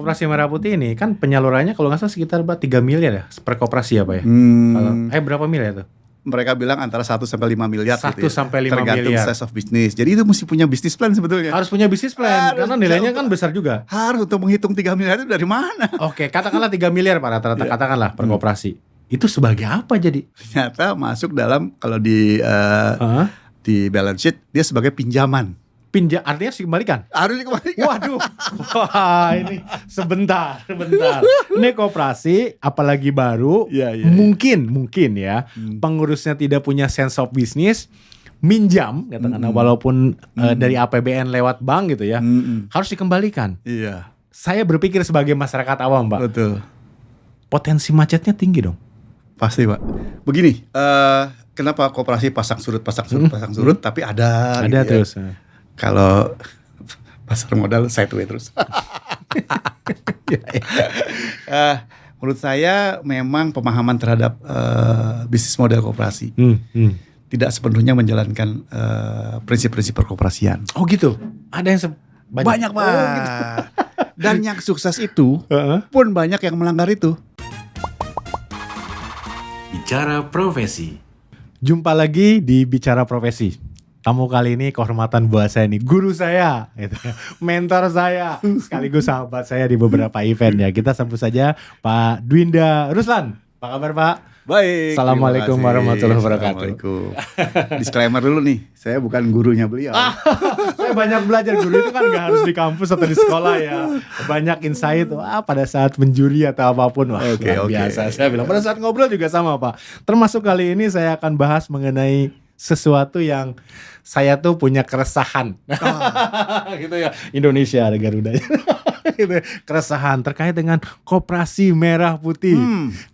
Koperasi Merah Putih ini kan penyalurannya kalau nggak salah sekitar 3 miliar ya per koperasi ya Pak ya? Kalau berapa miliar tuh? Mereka bilang antara 1 sampai 5 miliar 1 gitu ya. sampai 5 Tergantung miliar. size of business. Jadi itu mesti punya bisnis plan sebetulnya. Harus punya bisnis plan Harus, karena nilainya kan besar juga. Harus untuk menghitung 3 miliar itu dari mana? Oke, katakanlah 3 miliar Pak rata-rata, katakanlah per koperasi. Itu sebagai apa jadi? Ternyata masuk dalam kalau di balance sheet dia sebagai pinjaman. Artinya dikembalikan? Harus dikembalikan. Waduh, wah ini sebentar. Ini koperasi, apalagi baru, mungkin ya pengurusnya tidak punya sense of business, minjam, katakanlah walaupun dari APBN lewat bank gitu ya, harus dikembalikan. Iya. Saya berpikir sebagai masyarakat awam, Pak. Betul. Potensi macetnya tinggi dong. Pasti Pak. Begini, kenapa koperasi pasang surut, tapi ada gitu terus. Ya. Kalau pasar modal sideway terus. Menurut saya memang pemahaman terhadap bisnis model koperasi tidak sepenuhnya menjalankan prinsip-prinsip perkoperasian. Oh gitu. Ada yang banyak Pak. Oh, gitu. Dan yang sukses itu pun banyak yang melanggar itu. Bicara Profesi. Jumpa lagi di Bicara Profesi. Tamu kali ini kehormatan buat saya nih, guru saya, gitu. Mentor saya, sekaligus sahabat saya di beberapa event ya. Kita sambut saja Pak Dwinda Ruslan. Apa kabar Pak? Baik. Assalamualaikum warahmatullahi wabarakatuh. Assalamualaikum. Disclaimer dulu nih, saya bukan gurunya beliau. Saya banyak belajar, guru itu kan gak harus di kampus atau di sekolah ya. Banyak insight pada saat menjuri atau apapun. Wah, biasa. Saya bilang pada saat ngobrol juga sama Pak. Termasuk kali ini saya akan bahas mengenai sesuatu yang saya tuh punya keresahan. Gitu ya. Indonesia ada Garudanya. Gitu. Keresahan terkait dengan Koperasi Merah Putih.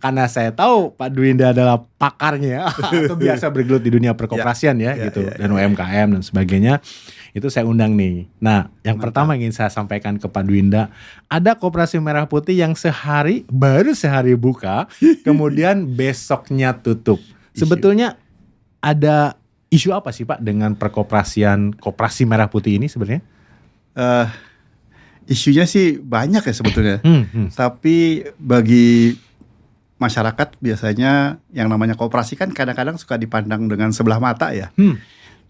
Karena saya tahu Pak Dwinda adalah pakarnya atau biasa bergelut di dunia perkoperasian dan UMKM dan sebagainya. Itu saya undang nih. Nah, yang pertama ingin saya sampaikan ke Pak Dwinda, ada Koperasi Merah Putih yang baru sehari buka, kemudian besoknya tutup. Sebetulnya ada isu apa sih Pak dengan perkoperasian Koperasi Merah Putih ini sebenarnya? Isunya sih banyak ya sebetulnya. Tapi bagi masyarakat biasanya yang namanya koperasi kan kadang-kadang suka dipandang dengan sebelah mata ya.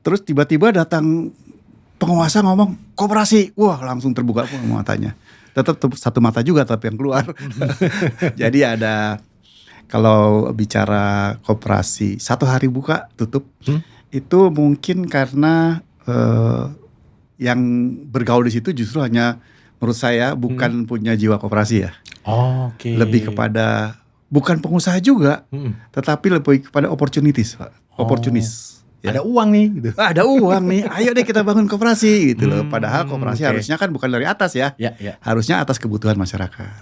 Terus tiba-tiba datang penguasa ngomong koperasi, wah langsung terbuka matanya. Tetap satu mata juga tapi yang keluar. Jadi ada, kalau bicara koperasi 1 hari buka tutup, itu mungkin karena yang bergaul di situ justru hanya menurut saya bukan punya jiwa koperasi ya. Oke. Lebih kepada bukan pengusaha juga, tetapi lebih kepada opportunities Pak. Opportunis. Ya. Ada uang nih gitu. Ada uang nih, ayo deh kita bangun koperasi gitu loh. Padahal koperasi harusnya kan bukan dari atas ya. Harusnya atas kebutuhan masyarakat.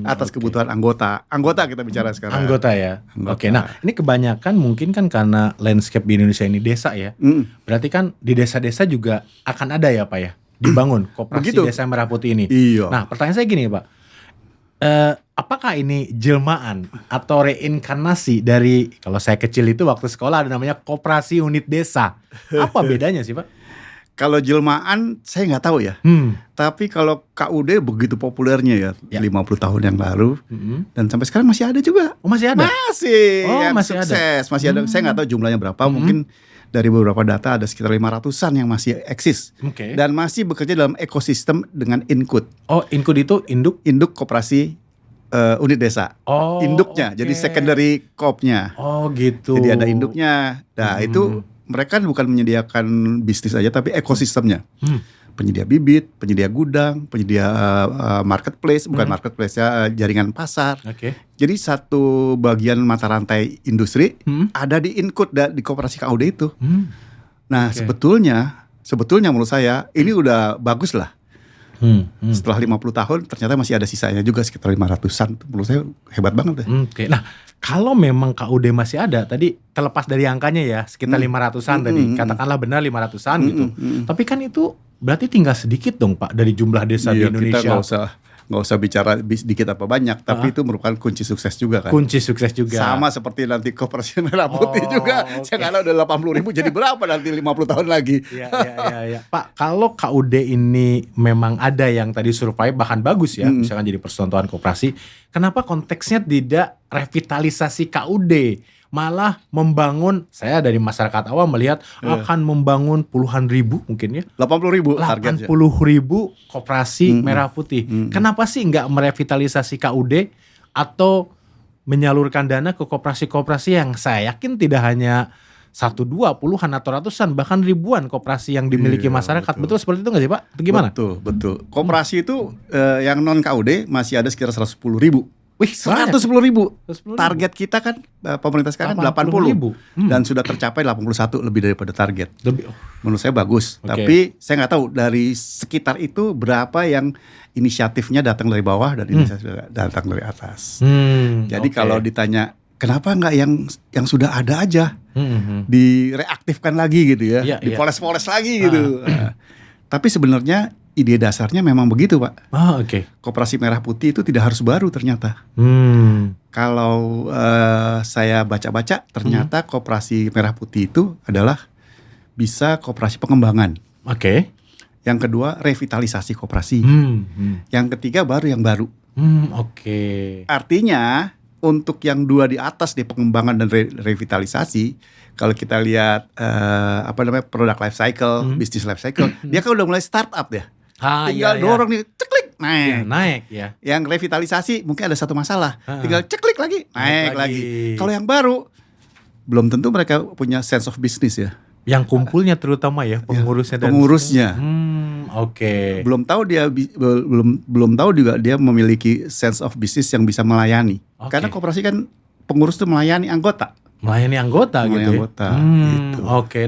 Atas kebutuhan anggota. Anggota kita bicara sekarang. Anggota ya. Oke, nah ini kebanyakan mungkin kan karena landscape di Indonesia ini desa ya. Berarti kan di desa-desa juga akan ada ya Pak ya, dibangun Koperasi Desa Merah Putih ini. Iya. Nah pertanyaan saya gini Pak, apakah ini jelmaan atau reinkarnasi dari, kalau saya kecil itu waktu sekolah ada namanya Koperasi Unit Desa. Apa bedanya sih Pak? Kalau jelmaan saya nggak tahu ya. Tapi kalau KUD begitu populernya ya 50 tahun yang lalu. Dan sampai sekarang masih ada juga. Oh masih ada? Masih. Oh yang masih sukses. ada? Masih ada. Saya nggak tahu jumlahnya berapa. Mungkin dari beberapa data ada sekitar 500-an yang masih eksis. Dan masih bekerja dalam ekosistem dengan Inkud. Oh Inkud itu induk? Induk Koperasi Unit Desa. Induknya. Jadi secondary co-op-nya. Oh gitu. Jadi ada induknya. Nah itu mereka bukan menyediakan bisnis aja tapi ekosistemnya. Penyedia bibit, penyedia gudang, penyedia marketplace, bukan marketplace ya, jaringan pasar. Jadi satu bagian mata rantai industri ada di Inkud di Koperasi KUD itu. Nah sebetulnya menurut saya ini udah bagus lah. Setelah 50 tahun ternyata masih ada sisanya juga sekitar 500-an. Menurut saya hebat banget deh. Nah kalau memang KUD masih ada, tadi terlepas dari angkanya ya sekitar 500-an tadi, katakanlah benar 500-an gitu. Tapi kan itu berarti tinggal sedikit dong Pak dari jumlah desa di Indonesia. Kita nggak usah bicara dikit apa banyak, tapi itu merupakan kunci sukses juga kan. Kunci sukses juga. Sama seperti nanti Koperasi Merah Putih juga. Saya nggak tahu udah 80.000 jadi berapa nanti 50 tahun lagi. Iya. Pak, kalau KUD ini memang ada yang tadi survive bahkan bagus ya, misalkan jadi percontohan koperasi, kenapa konteksnya tidak revitalisasi KUD? Malah membangun, saya dari masyarakat awam melihat akan membangun puluhan ribu mungkin ya. 80.000 targetnya. 80.000 koperasi merah putih. Kenapa sih nggak merevitalisasi KUD atau menyalurkan dana ke koperasi-koperasi yang saya yakin tidak hanya 1, 2, puluhan atau ratusan bahkan ribuan koperasi yang dimiliki masyarakat. Betul seperti itu nggak sih Pak? Atau gimana? Betul. Koperasi itu yang non KUD masih ada sekitar 110.000. Wih, 110.000. Target kita kan pemerintah sekarang 80 dan sudah tercapai 81 lebih daripada target. Menurut saya bagus. Tapi saya nggak tahu dari sekitar itu berapa yang inisiatifnya datang dari bawah dan inisiatif datang dari atas. Jadi kalau ditanya kenapa nggak yang sudah ada aja direaktifkan lagi gitu ya, dipoles-poles lagi gitu. Tapi sebenarnya ide dasarnya memang begitu Pak. Koperasi Merah Putih itu tidak harus baru ternyata. Kalau saya baca-baca ternyata Koperasi Merah Putih itu adalah bisa koperasi pengembangan. Yang kedua revitalisasi koperasi. Yang ketiga baru yang baru. Artinya untuk yang dua di atas di pengembangan dan revitalisasi, kalau kita lihat product life cycle, business life cycle, dia kan udah mulai startup ya. Tinggal dorong nih, ceklik naik. Yang revitalisasi mungkin ada satu masalah, tinggal ceklik lagi naik lagi. Kalau yang baru belum tentu mereka punya sense of business ya. Yang kumpulnya terutama ya pengurusnya dan belum tahu dia belum tahu juga dia memiliki sense of business yang bisa melayani. Karena koperasi kan pengurus itu melayani anggota. Gitu.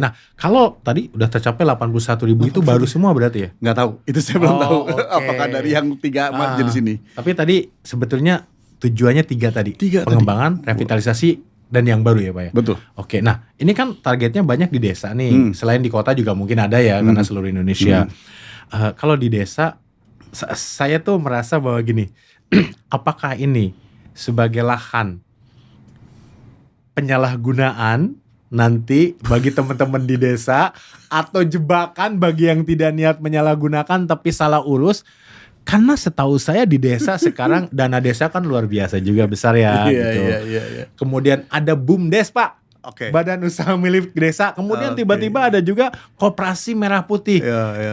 Nah kalau tadi udah tercapai 81.000 itu baru semua berarti ya? Nggak tahu, itu saya belum tahu. Apakah dari yang 3 jenis ini? Tapi tadi sebetulnya tujuannya 3 tadi. Pengembangan, revitalisasi, dan yang baru ya Pak ya? Betul. Nah ini kan targetnya banyak di desa nih. Selain di kota juga mungkin ada ya karena seluruh Indonesia. Kalau di desa, saya tuh merasa bahwa gini, apakah ini sebagai lahan penyalahgunaan nanti bagi teman-teman di desa atau jebakan bagi yang tidak niat menyalahgunakan tapi salah urus? Karena setahu saya di desa sekarang dana desa kan luar biasa juga besar ya. Iya. Kemudian ada BUMDes Pak, Badan Usaha Milik Desa. Kemudian tiba-tiba ada juga Koperasi Merah Putih.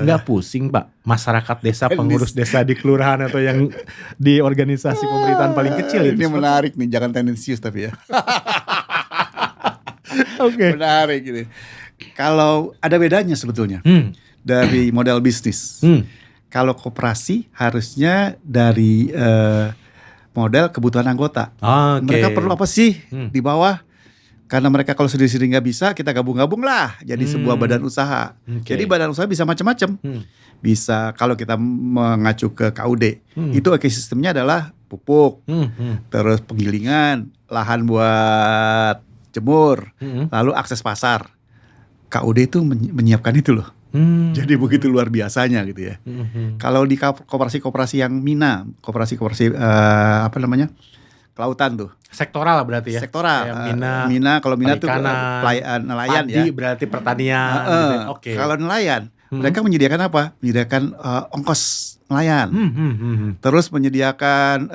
Nggak pusing Pak masyarakat desa, pengurus desa di kelurahan atau yang di organisasi pemerintahan paling kecil itu? Ini menarik nih, jangan tendensius tapi ya. Menarik ini. Kalau ada bedanya sebetulnya dari model bisnis. Kalau koperasi harusnya dari model kebutuhan anggota. Mereka perlu apa sih di bawah? Karena mereka kalau sendiri-sendiri nggak bisa, kita gabung-gabung lah jadi sebuah badan usaha. Jadi badan usaha bisa macam-macam. Bisa kalau kita mengacu ke KUD, itu ekosistemnya adalah pupuk, terus penggilingan, lahan buat jemur, lalu akses pasar. KUD itu menyiapkan itu loh. Jadi begitu luar biasanya gitu ya. Kalau di koperasi-koperasi yang mina, koperasi-koperasi kelautan tuh. Sektoral lah berarti ya. Sektoral. Mina kalau mina tuh nelayan ya. Berarti pertanian. Gitu. Kalau nelayan, mereka menyediakan apa? Menyediakan ongkos nelayan. Terus menyediakan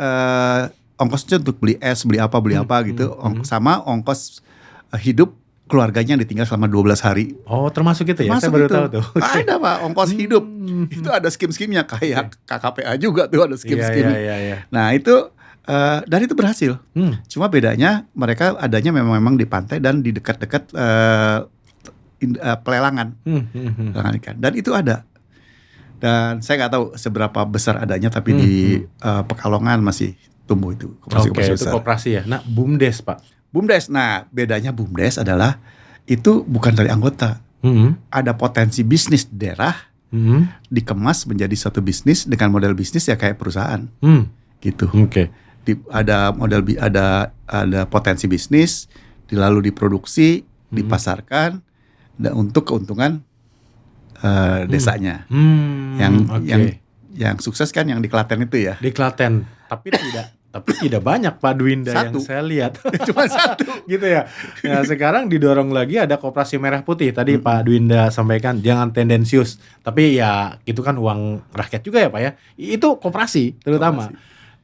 ongkosnya untuk beli es, beli apa gitu. Sama ongkos hidup keluarganya yang ditinggal selama 12 hari. Termasuk itu ya? Saya baru tahu tuh. Ada Pak, ongkos hidup. Itu ada skim-skimnya kayak KKPA juga tuh ada skim-skim. Nah itu dan itu berhasil. Cuma bedanya mereka adanya memang di pantai dan di dekat-dekat pelelangan ikan. Dan itu ada. Dan saya nggak tahu seberapa besar adanya, tapi di Pekalongan masih tumbuh itu. Itu koperasi ya. Nah, BUMDes Pak. BUMDes. Nah, bedanya BUMDes adalah itu bukan dari anggota. Ada potensi bisnis di daerah dikemas menjadi satu bisnis dengan model bisnis ya kayak perusahaan. Gitu. Ada model ada potensi bisnis, lalu diproduksi, dipasarkan untuk keuntungan desanya. Yang sukses kan yang di Klaten itu ya. Di Klaten, tapi tidak banyak Pak Dwinda Satu. yang saya lihat. Cuma satu. Gitu ya. Nah, sekarang didorong lagi ada Koperasi Merah Putih. Tadi Pak Dwinda sampaikan jangan tendensius. Tapi ya itu kan uang rakyat juga ya Pak ya. Itu koperasi terutama.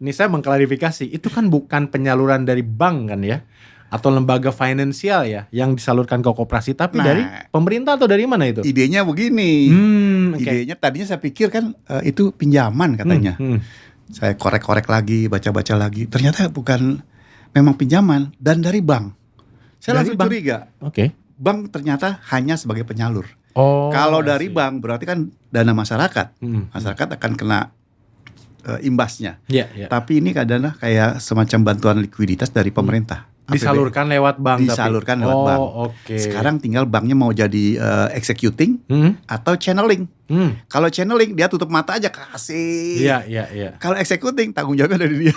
Ini saya mengklarifikasi, itu kan bukan penyaluran dari bank kan ya, atau lembaga finansial ya yang disalurkan ke koperasi, tapi dari pemerintah atau dari mana itu? Idenya begini. Okay. Idenya tadinya saya pikir kan itu pinjaman katanya. Saya korek-korek lagi, baca-baca lagi. Ternyata bukan, memang pinjaman dan dari bank. Saya langsung curiga. Oke. Bank ternyata hanya sebagai penyalur. I Kalau dari see. bank berarti kan dana masyarakat. Masyarakat akan kena imbasnya. Tapi ini adalah kayak semacam bantuan likuiditas dari pemerintah. Disalurkan lewat bank. Disalurkan lewat bank. Okay. Sekarang tinggal banknya mau jadi executing atau channeling. Kalau channeling dia tutup mata aja kasih. Iya. Kalau executing tanggung jawabnya dari dia.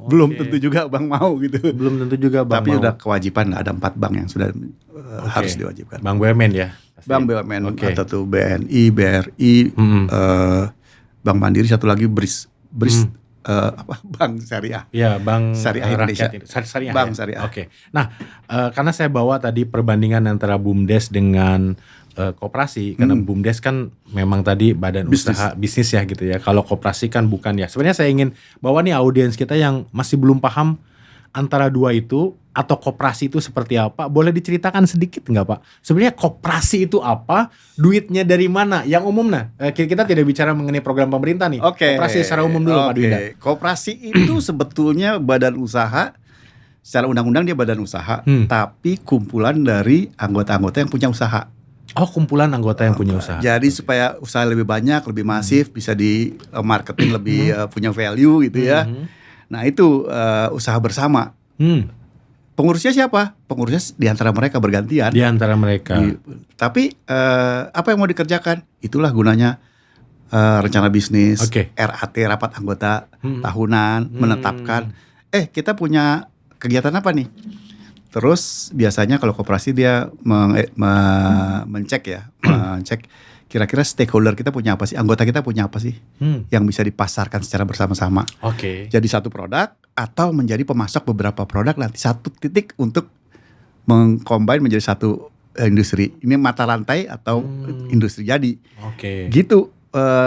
Belum tentu juga bank mau gitu. Belum tentu juga bank Tapi mau. udah kewajiban, ada 4 bank yang sudah harus diwajibkan. Bank BUMN ya. Bank BUMN atau tuh BNI, BRI, Bank Mandiri, satu lagi BRIS. Bank Syariah. Ya, Bank Syariah Indonesia. Syariah. Bank ya? Syariah. Oke. Nah, karena saya bawa tadi perbandingan antara BUMDes dengan koperasi, karena BUMDes kan memang tadi badan usaha bisnis ya gitu ya. Kalau koperasi kan bukan ya. Sebenarnya saya ingin bawa nih audiens kita yang masih belum paham antara dua itu, atau koperasi itu seperti apa. Boleh diceritakan sedikit nggak Pak? Sebenarnya koperasi itu apa? Duitnya dari mana? Yang umum kita tidak bicara mengenai program pemerintah nih. Koperasi secara umum dulu Pak Dwinda. Koperasi itu sebetulnya badan usaha. Secara undang-undang dia badan usaha, tapi kumpulan dari anggota-anggota yang punya usaha. Kumpulan anggota yang punya usaha. Jadi supaya usaha lebih banyak, lebih masif, bisa di marketing lebih punya value gitu ya. Nah itu usaha bersama. Pengurusnya siapa? Pengurusnya di antara mereka bergantian. Di antara mereka. Tapi apa yang mau dikerjakan? Itulah gunanya rencana bisnis, RAT, rapat anggota tahunan, menetapkan. Kita punya kegiatan apa nih? Terus biasanya kalau koperasi dia mencek kira-kira stakeholder kita punya apa sih, anggota kita punya apa sih yang bisa dipasarkan secara bersama-sama. Jadi satu produk atau menjadi pemasok beberapa produk, nanti satu titik untuk mengcombine menjadi satu industri. Ini mata rantai atau industri jadi. Gitu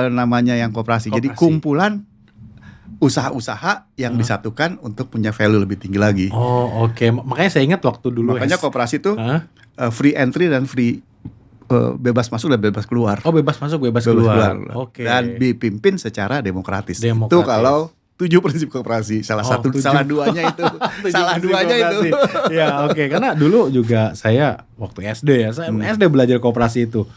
namanya yang koperasi. Jadi kumpulan usaha-usaha yang disatukan untuk punya value lebih tinggi lagi. Makanya saya ingat waktu dulu. Makanya koperasi itu free entry dan free bebas masuk dan bebas keluar. Bebas masuk, bebas keluar. Dan dipimpin secara demokratis. Itu kalau 7 prinsip koperasi. Salah duanya itu. Ya, karena dulu juga saya waktu SD ya, SD belajar koperasi itu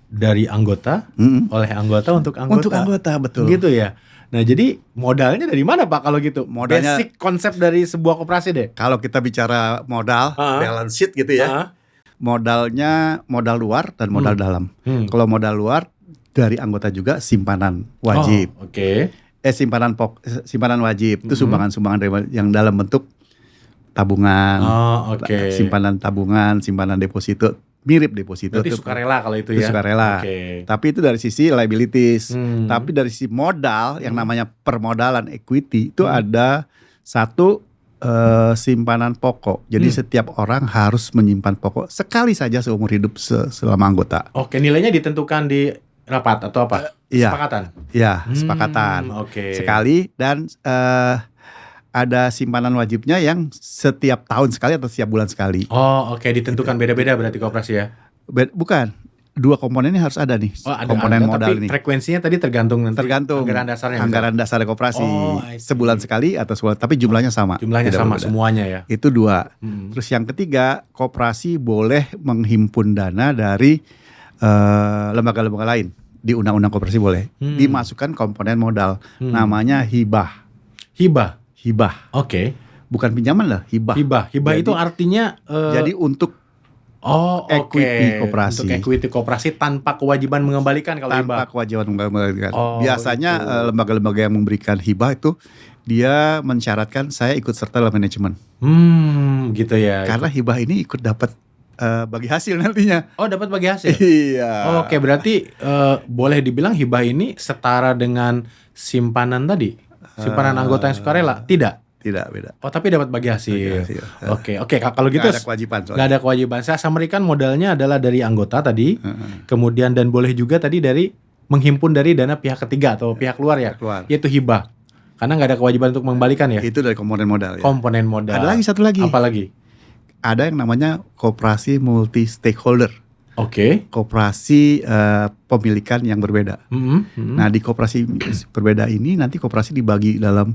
dari anggota, oleh anggota untuk anggota. Untuk anggota, betul. Gitu ya. Nah, jadi modalnya dari mana Pak kalau gitu? Modalnya, basic konsep dari sebuah koperasi deh. Kalau kita bicara modal, balance sheet gitu ya. Modalnya modal luar dan modal dalam. Kalau modal luar dari anggota juga simpanan wajib. Simpanan wajib itu sumbangan-sumbangan dari yang dalam bentuk tabungan, simpanan tabungan, simpanan deposito, mirip deposito. Berarti sukarela kalau itu ya. Sukarela. Tapi itu dari sisi liabilities. Tapi dari sisi modal yang namanya permodalan equity itu ada satu simpanan pokok. Jadi setiap orang harus menyimpan pokok sekali saja seumur hidup selama anggota. Nilainya ditentukan di rapat atau apa? Sepakatan? Iya, sepakatan. Sekali, dan ada simpanan wajibnya yang setiap tahun sekali atau setiap bulan sekali. Ditentukan beda-beda berarti koperasi ya? Bukan. 2 komponennya harus ada nih. Komponen modal tapi ini. Frekuensinya tadi tergantung anggaran dasarnya. Anggaran dasar koperasi. Sebulan sekali atau sebulan, tapi jumlahnya sama. Jumlahnya sama semuanya ya. Itu 2. Terus yang ketiga, koperasi boleh menghimpun dana dari lembaga-lembaga lain. Di undang-undang koperasi boleh. Dimasukkan komponen modal. Namanya hibah. Hibah. Bukan pinjaman lah, hibah. Hibah itu artinya jadi untuk equity koperasi. Untuk equity koperasi tanpa kewajiban mengembalikan kalau hibah. Tanpa kewajiban mengembalikan. Biasanya lembaga-lembaga yang memberikan hibah itu dia mensyaratkan saya ikut serta dalam manajemen. Gitu ya. Karena hibah ini ikut dapat bagi hasil nantinya. Oh, dapat bagi hasil. Iya. Oke, berarti boleh dibilang hibah ini setara dengan simpanan tadi, simpanan anggota yang sukarela? Tidak. Tidak, beda. Oh, tapi dapat bagi hasil. Oke, kalau gitu nggak ada kewajiban. Nggak ada kewajiban. Saya summary-kan modalnya adalah dari anggota tadi, kemudian dan boleh juga tadi dari menghimpun dari dana pihak ketiga atau pihak luar ya, yaitu hibah. Karena nggak ada kewajiban untuk mengembalikan ya. Itu dari komponen modal. Ya. Komponen modal. Ada lagi satu lagi. Apa lagi? Ada yang namanya koperasi multi stakeholder. Oke. Koperasi pemilikan yang berbeda. Nah, di koperasi berbeda ini nanti koperasi dibagi dalam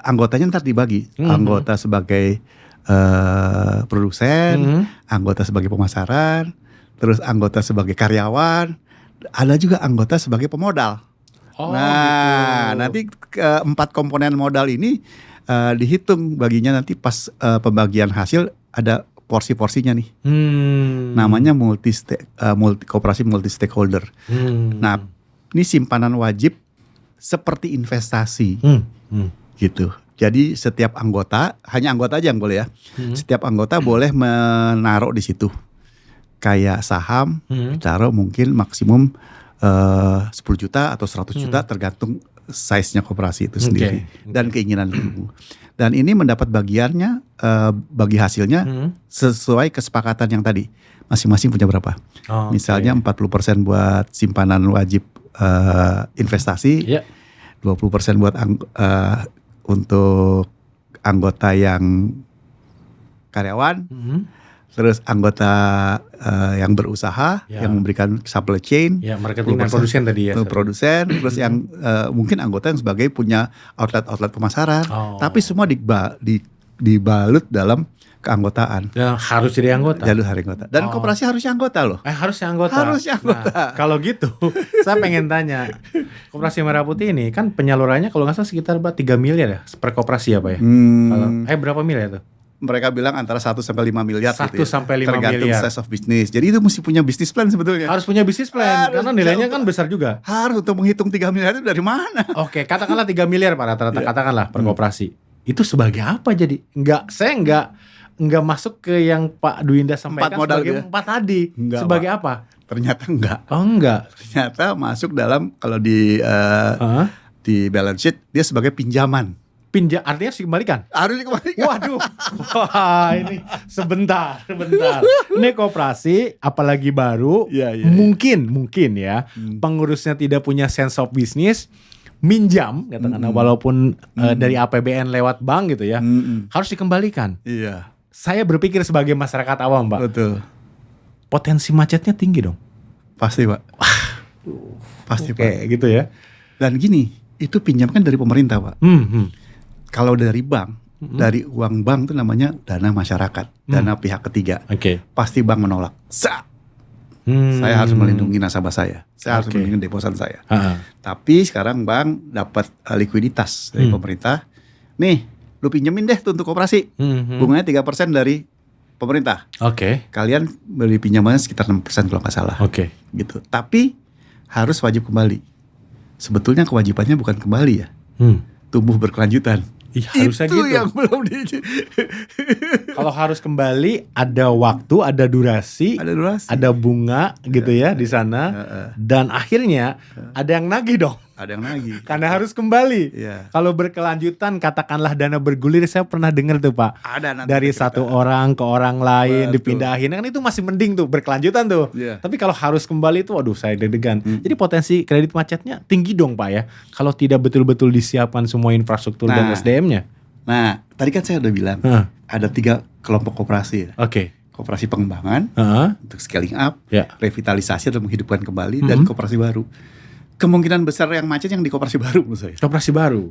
anggotanya ntar dibagi. Anggota sebagai produsen, anggota sebagai pemasaran, terus anggota sebagai karyawan, ada juga anggota sebagai pemodal. Nah, nanti 4 komponen modal ini dihitung baginya nanti pas pembagian hasil ada porsi-porsinya nih. Namanya koperasi multi stakeholder. Nah, ini simpanan wajib seperti investasi. Gitu. Jadi setiap anggota, hanya anggota aja yang boleh ya. Setiap anggota boleh menaruh di situ. Kayak saham, ditaruh mungkin maksimum 10 juta atau 100 juta tergantung size-nya koperasi itu sendiri dan keinginan ibu. Dan ini mendapat bagiannya, bagi hasilnya sesuai kesepakatan yang tadi. Masing-masing punya berapa? Misalnya 40% buat simpanan wajib investasi, 20% buat untuk anggota yang karyawan, terus anggota yang berusaha, yang memberikan supply chain, marketing dan produsen tadi ya. Produsen, terus yang mungkin anggota yang sebagai punya outlet pemasaran, tapi semua dibalut dalam keanggotaan. Ya, harus jadi anggota. Dan koperasi harusnya anggota loh. Harusnya anggota. Nah, kalau gitu, saya pengen tanya, Koperasi Merah Putih ini kan penyalurannya kalau nggak salah sekitar 3 miliar ya per koperasi ya Pak ya? Berapa miliar tuh? Mereka bilang antara 1 sampai 5 miliar 1 gitu ya. sampai 5 tergantung miliar. size of business. Jadi itu mesti punya bisnis plan sebetulnya. Harus punya bisnis plan karena nilainya kan besar juga. Harus untuk menghitung 3 miliar itu dari mana? Oke, katakanlah 3 miliar Pak rata-rata katakanlah per koperasi. Itu sebagai apa jadi? Saya enggak masuk ke yang Pak Dwinda sampaikan 4 modal sebagai 4 tadi. Enggak, sebagai Pak. apa? Ternyata enggak. Oh, enggak. Ternyata masuk dalam kalau di balance sheet dia sebagai pinjaman. Artinya harus dikembalikan? Harus dikembalikan. Waduh. Wah, ini sebentar. Ini koperasi apalagi baru, mungkin ya pengurusnya tidak punya sense of business, minjam katakanlah walaupun dari APBN lewat bank gitu ya, harus dikembalikan. Iya. Saya berpikir sebagai masyarakat awam, Pak. Betul. Potensi macetnya tinggi dong. Pasti, Pak. Pasti, Pak. Kayak gitu ya. Dan gini, itu pinjam kan dari pemerintah, Pak. Kalau dari bank, dari uang bank itu namanya dana masyarakat, dana pihak ketiga. Pasti bank menolak. Saya harus melindungi nasabah saya harus melindungi deposan saya. Tapi sekarang bank dapat likuiditas dari pemerintah. Nih, lu pinjemin deh tuh untuk koperasi. Bunganya 3% dari pemerintah. Kalian beli pinjamannya sekitar 6% kalau nggak salah. Gitu. Tapi harus wajib kembali. Sebetulnya kewajibannya bukan kembali ya. Tumbuh berkelanjutan. Harusnya itu gitu. yang belum Kalau harus kembali ada waktu, ada durasi, ada bunga gitu ya di sana. Dan akhirnya ada yang nagih dong. Ada yang nagih. Karena harus kembali. Kalau berkelanjutan katakanlah dana bergulir, saya pernah dengar tuh Pak. Dari satu orang ke orang lain dipindahin. Kan itu masih mending tuh berkelanjutan tuh. Tapi kalau harus kembali tuh waduh saya deg-degan. Jadi potensi kredit macetnya tinggi dong Pak ya. Kalau tidak betul-betul disiapkan semua infrastruktur dan SDM-nya. Nah, tadi kan saya udah bilang ada 3 kelompok koperasi ya. Koperasi pengembangan untuk scaling up, revitalisasi atau menghidupkan kembali, dan koperasi baru. Kemungkinan besar yang macet yang di koperasi baru menurut saya. Koperasi baru.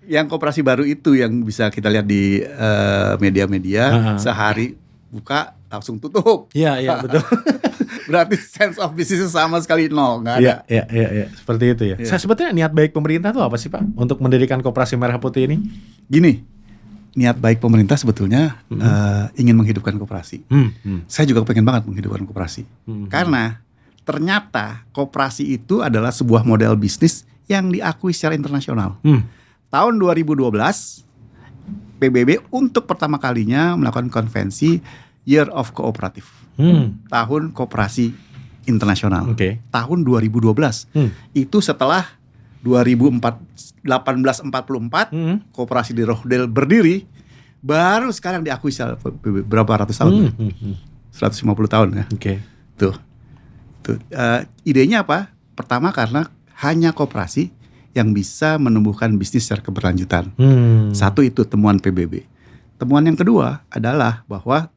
Yang koperasi baru itu yang bisa kita lihat di media-media, sehari buka langsung tutup. Iya betul. Berarti sense of business sama sekali nol, nggak ada. Iya, seperti itu ya. Saya sebetulnya niat baik pemerintah itu apa sih Pak untuk mendirikan Koperasi Merah Putih ini? Gini, niat baik pemerintah sebetulnya ingin menghidupkan koperasi. Saya juga pengen banget menghidupkan koperasi. Karena ternyata koperasi itu adalah sebuah model bisnis yang diakui secara internasional. Tahun 2012 PBB untuk pertama kalinya melakukan konvensi Year of Cooperative, tahun koperasi internasional, tahun 2012. Itu setelah 1844 koperasi di Rochdale berdiri, baru sekarang diakui secara PBB. Berapa ratus tahun? 150 tahun ya. Tuh. Idenya apa? Pertama karena hanya koperasi yang bisa menumbuhkan bisnis secara keberlanjutan. Satu itu temuan PBB. Temuan yang kedua adalah bahwa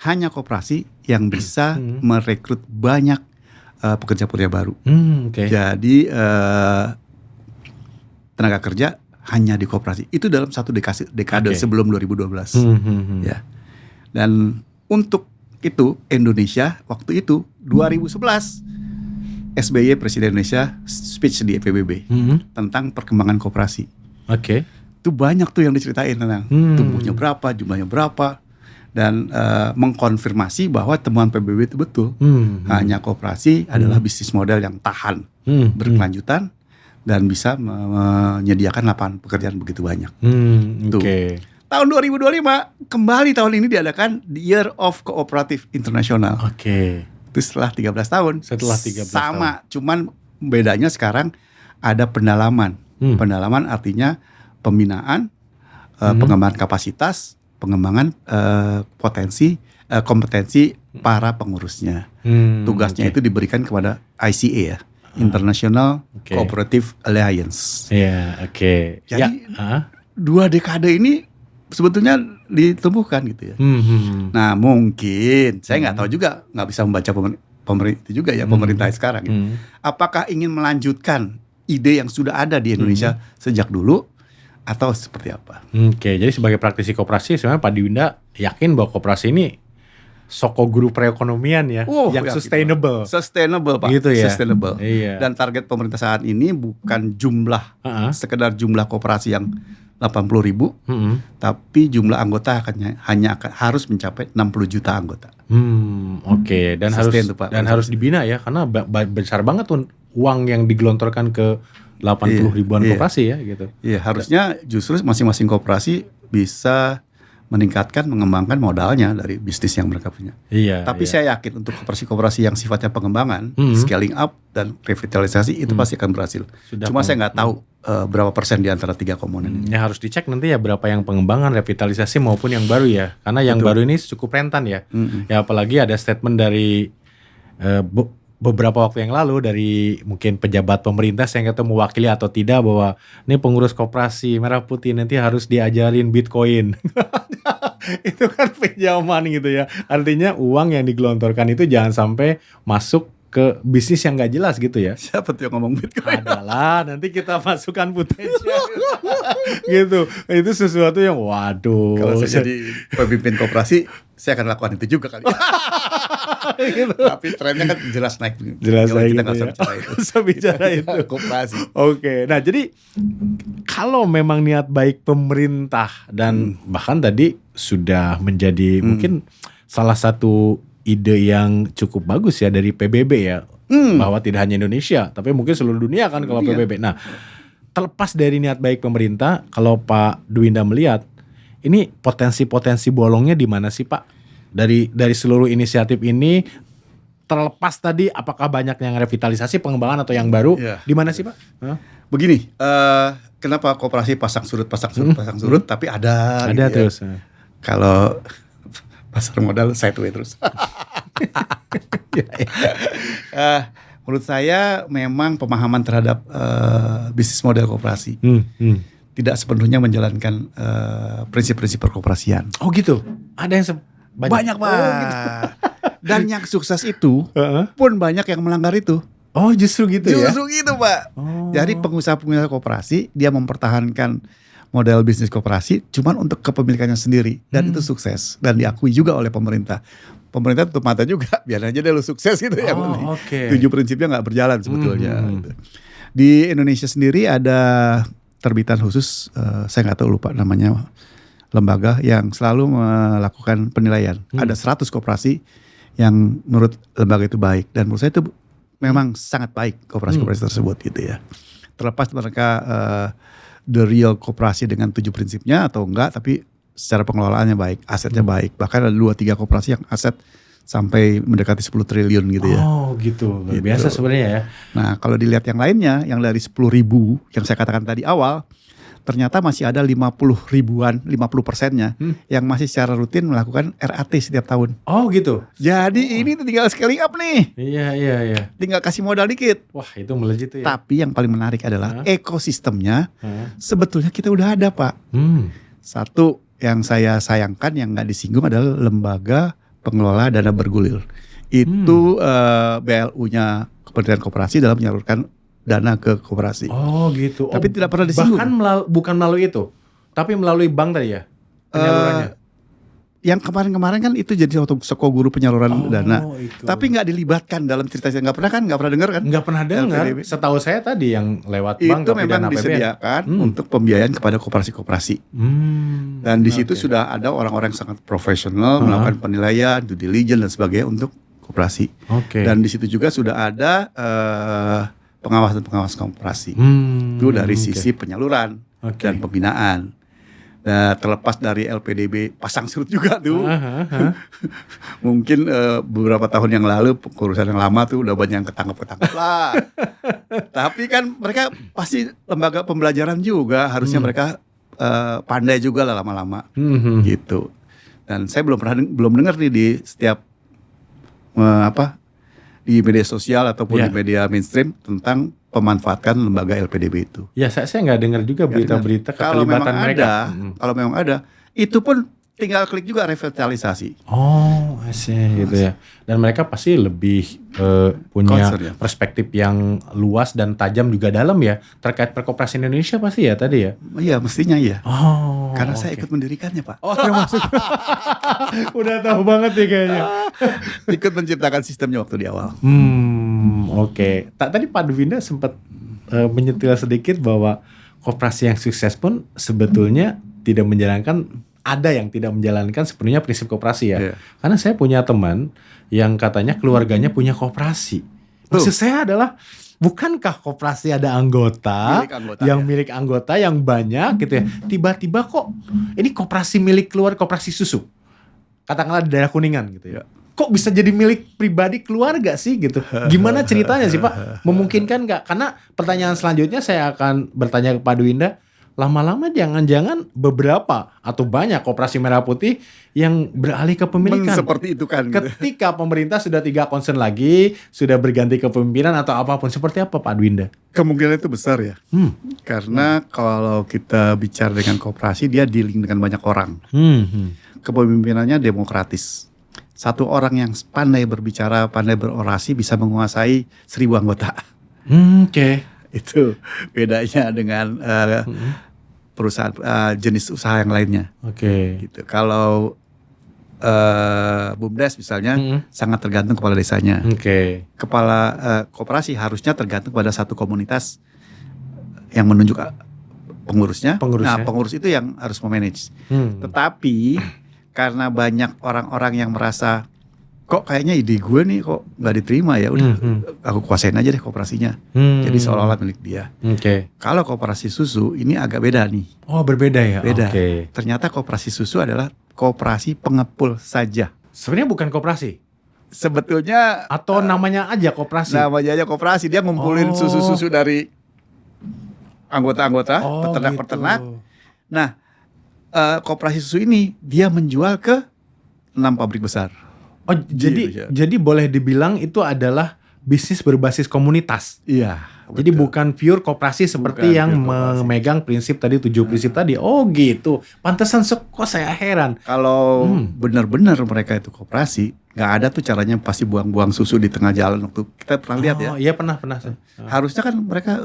hanya koperasi yang bisa merekrut banyak pekerja-pekerja baru. Jadi tenaga kerja hanya di koperasi. Itu dalam satu dekade sebelum 2012. Ya. Dan untuk itu Indonesia waktu itu 2011 SBY Presiden Indonesia speech di PBB tentang perkembangan koperasi. Itu banyak tuh yang diceritain tentang tumbuhnya berapa, jumlahnya berapa, dan mengkonfirmasi bahwa temuan PBB itu betul. Hanya koperasi adalah bisnis model yang tahan, berkelanjutan, dan bisa menyediakan lapangan pekerjaan begitu banyak. Tahun 2025 kembali tahun ini diadakan The Year of Cooperative International. Itu setelah 13 tahun. Sama, cuman bedanya sekarang ada pendalaman. Pendalaman artinya pembinaan, pengembangan kapasitas, pengembangan kompetensi para pengurusnya. Tugasnya itu diberikan kepada ICA ya, International Cooperative Alliance. Jadi 2 dekade ini sebetulnya ditumbuhkan gitu ya. Nah mungkin saya nggak tahu juga, nggak bisa membaca pemerintah juga ya, pemerintah sekarang. Apakah ingin melanjutkan ide yang sudah ada di Indonesia sejak dulu atau seperti apa? Jadi sebagai praktisi koperasi sebenarnya Pak Dwinda yakin bahwa koperasi ini soko guru perekonomian ya, yang sustainable. Sustainable Pak, gitu ya? Sustainable. Dan target pemerintah saat ini bukan jumlah, sekedar jumlah koperasi yang 80.000, tapi jumlah anggota harus mencapai 60 juta anggota. Dan harus dibina ya, karena besar banget tuh uang yang digelontorkan ke 80 ribuan koperasi ya gitu. Harusnya justru masing-masing koperasi bisa meningkatkan, mengembangkan modalnya dari bisnis yang mereka punya. Tapi saya yakin untuk koperasi-koperasi yang sifatnya pengembangan, scaling up dan revitalisasi itu pasti akan berhasil. Cuma saya nggak tahu berapa persen di antara 3 komponen ini. Harus dicek nanti ya berapa yang pengembangan, revitalisasi maupun yang baru ya. Karena yang baru ini cukup rentan ya. Ya apalagi ada statement dari beberapa waktu yang lalu dari mungkin pejabat pemerintah, saya nggak tahu mewakili atau tidak, bahwa ini pengurus koperasi Merah Putih nanti harus diajarin Bitcoin. Itu kan pinjaman gitu ya. Artinya uang yang digelontorkan itu jangan sampai masuk ke bisnis yang gak jelas gitu ya. Siapa tuh yang ngomong Bitcoin? Adalah nanti kita masukkan potensial gitu. Itu sesuatu yang waduh. Kalau saya jadi pemimpin koperasi, saya akan lakukan itu juga kali. Gitu. Tapi trennya kan jelas naik. Jelas naik kita gitu ya. Bisa bicara itu. Koperasi. Nah jadi kalau memang niat baik pemerintah dan bahkan tadi sudah menjadi mungkin salah satu ide yang cukup bagus ya dari PBB ya, bahwa tidak hanya Indonesia tapi mungkin seluruh dunia kan kalau PBB. Nah terlepas dari niat baik pemerintah, kalau Pak Dwinda melihat ini potensi-potensi bolongnya di mana sih Pak dari seluruh inisiatif ini, terlepas tadi apakah banyak yang revitalisasi, pengembangan atau yang baru, di mana sih Pak? Begini, kenapa koperasi pasang surut, tapi ada gitu terus. Kalau pasar modal sideways terus. Menurut saya memang pemahaman terhadap bisnis model koperasi tidak sepenuhnya menjalankan prinsip-prinsip perkoperasian. Oh gitu. Ada yang banyak Pak. Gitu. Dan yang sukses itu pun banyak yang melanggar itu. Oh justru gitu ya? Justru gitu Pak. Jadi pengusaha-pengusaha koperasi dia mempertahankan model bisnis koperasi cuman untuk kepemilikannya sendiri, dan itu sukses dan diakui juga oleh pemerintah. Pemerintah tutup mata juga, biar aja deh lu sukses gitu ya. 7 prinsipnya nggak berjalan sebetulnya. Di Indonesia sendiri ada terbitan khusus, saya nggak tahu, lupa namanya, lembaga yang selalu melakukan penilaian. Ada 100 koperasi yang menurut lembaga itu baik, dan menurut saya itu memang sangat baik koperasi-koperasi tersebut gitu ya. Terlepas mereka the real koperasi dengan 7 prinsipnya atau enggak, tapi secara pengelolaannya baik, asetnya baik. Bahkan ada 2-3 koperasi yang aset sampai mendekati 10 triliun gitu ya. Oh gitu, luar biasa sebenarnya ya. Nah kalau dilihat yang lainnya, yang dari 10.000 yang saya katakan tadi awal, ternyata masih ada 50 ribuan, 50%-nya yang masih secara rutin melakukan RAT setiap tahun. Oh gitu. Jadi ini tinggal scaling up nih. Iya. Tinggal kasih modal dikit. Wah itu melejit tuh ya. Tapi yang paling menarik adalah ekosistemnya sebetulnya kita udah ada, Pak. Satu yang saya sayangkan yang nggak disinggung adalah lembaga pengelola dana bergulir. Itu BLU-nya Kementerian Koperasi dalam menyalurkan dana ke koperasi. Oh gitu. Tapi tidak pernah disinggung. Bahkan bukan melalui itu, tapi melalui bank tadi ya penyalurannya. Yang kemarin-kemarin kan itu jadi soko guru penyaluran dana. Itu. Tapi nggak dilibatkan dalam cerita saya nggak pernah dengar kan? Nggak pernah dengar. Setahu saya tadi yang lewat bank itu memang disediakan untuk pembiayaan kepada koperasi-koperasi. Dan di situ sudah ada orang-orang yang sangat profesional melakukan penilaian, due diligence dan sebagainya untuk koperasi. Dan di situ juga sudah ada pengawas koperasi. Itu dari sisi penyaluran dan pembinaan. Nah, terlepas dari LPDB pasang surut juga tuh. Mungkin beberapa tahun yang lalu pengurusan yang lama tuh udah banyak yang ketangkep lah. Tapi kan mereka pasti lembaga pembelajaran juga, harusnya mereka pandai juga lah lama-lama gitu. Dan saya belum dengar nih di setiap di media sosial ataupun di media mainstream tentang pemanfaatkan lembaga LPDB itu. Ya saya nggak dengar juga berita-berita keterlibatan mereka. Kalau memang ada, itu pun tinggal klik juga revitalisasi. Oh, gitu ya. Dan mereka pasti lebih punya perspektif yang luas dan tajam juga dalam ya terkait perkoperasian Indonesia pasti ya tadi ya. Iya mestinya iya. Oh. Karena saya ikut mendirikannya Pak. Oh termasuk. Udah tahu banget nih kayaknya. Ikut menciptakan sistemnya waktu di awal. Oke. Tadi Pak Dwinda sempat menyentil sedikit bahwa koperasi yang sukses pun sebetulnya tidak menjalankan. Ada yang tidak menjalankan sepenuhnya prinsip koperasi ya. Karena saya punya teman yang katanya keluarganya punya koperasi. Maksud saya adalah, bukankah koperasi ada anggota yang milik anggota yang banyak gitu ya. Tiba-tiba kok ini koperasi milik koperasi susu. Katakanlah di daerah Kuningan gitu ya. Kok bisa jadi milik pribadi keluarga sih gitu. Gimana ceritanya sih Pak? Memungkinkan nggak? Karena pertanyaan selanjutnya saya akan bertanya ke Pak Dwinda. Lama-lama jangan-jangan beberapa atau banyak koperasi merah putih yang beralih ke pemilikan. Seperti itu kan. Ketika pemerintah sudah 3 concern lagi, sudah berganti kepemimpinan atau apapun. Seperti apa Pak Dwinda? Kemungkinan itu besar ya. Karena kalau kita bicara dengan koperasi, dia dealing dengan banyak orang. Kepemimpinannya demokratis. Satu orang yang pandai berbicara, pandai berorasi bisa menguasai 1000 anggota. Itu bedanya dengan perusahaan jenis usaha yang lainnya. Gitu. Kalau BUMDes misalnya sangat tergantung kepala desanya. Kepala koperasi harusnya tergantung pada satu komunitas yang menunjuk pengurusnya. Nah, pengurus itu yang harus memanage. Tetapi karena banyak orang-orang yang merasa kok kayaknya ide gue nih kok nggak diterima ya, udah aku kuasain aja deh koperasinya. Jadi seolah-olah milik dia. Kalau koperasi susu ini agak beda nih. Oh berbeda ya. Beda. Ternyata koperasi susu adalah koperasi pengepul saja. Sebenarnya bukan koperasi. Sebetulnya atau namanya aja koperasi. Namanya aja koperasi. Dia ngumpulin susu-susu dari anggota-anggota, peternak-peternak. Nah, koperasi susu ini dia menjual ke 6 pabrik besar. Oh, jadi boleh dibilang itu adalah bisnis berbasis komunitas. Iya. Jadi bukan pure koperasi seperti yang memegang prinsip tadi 7 prinsip tadi. Oh gitu. Pantesan kok saya heran. Kalau benar-benar mereka itu koperasi, nggak ada tuh caranya pasti buang-buang susu di tengah jalan waktu kita pernah lihat ya. Oh iya pernah. Harusnya kan mereka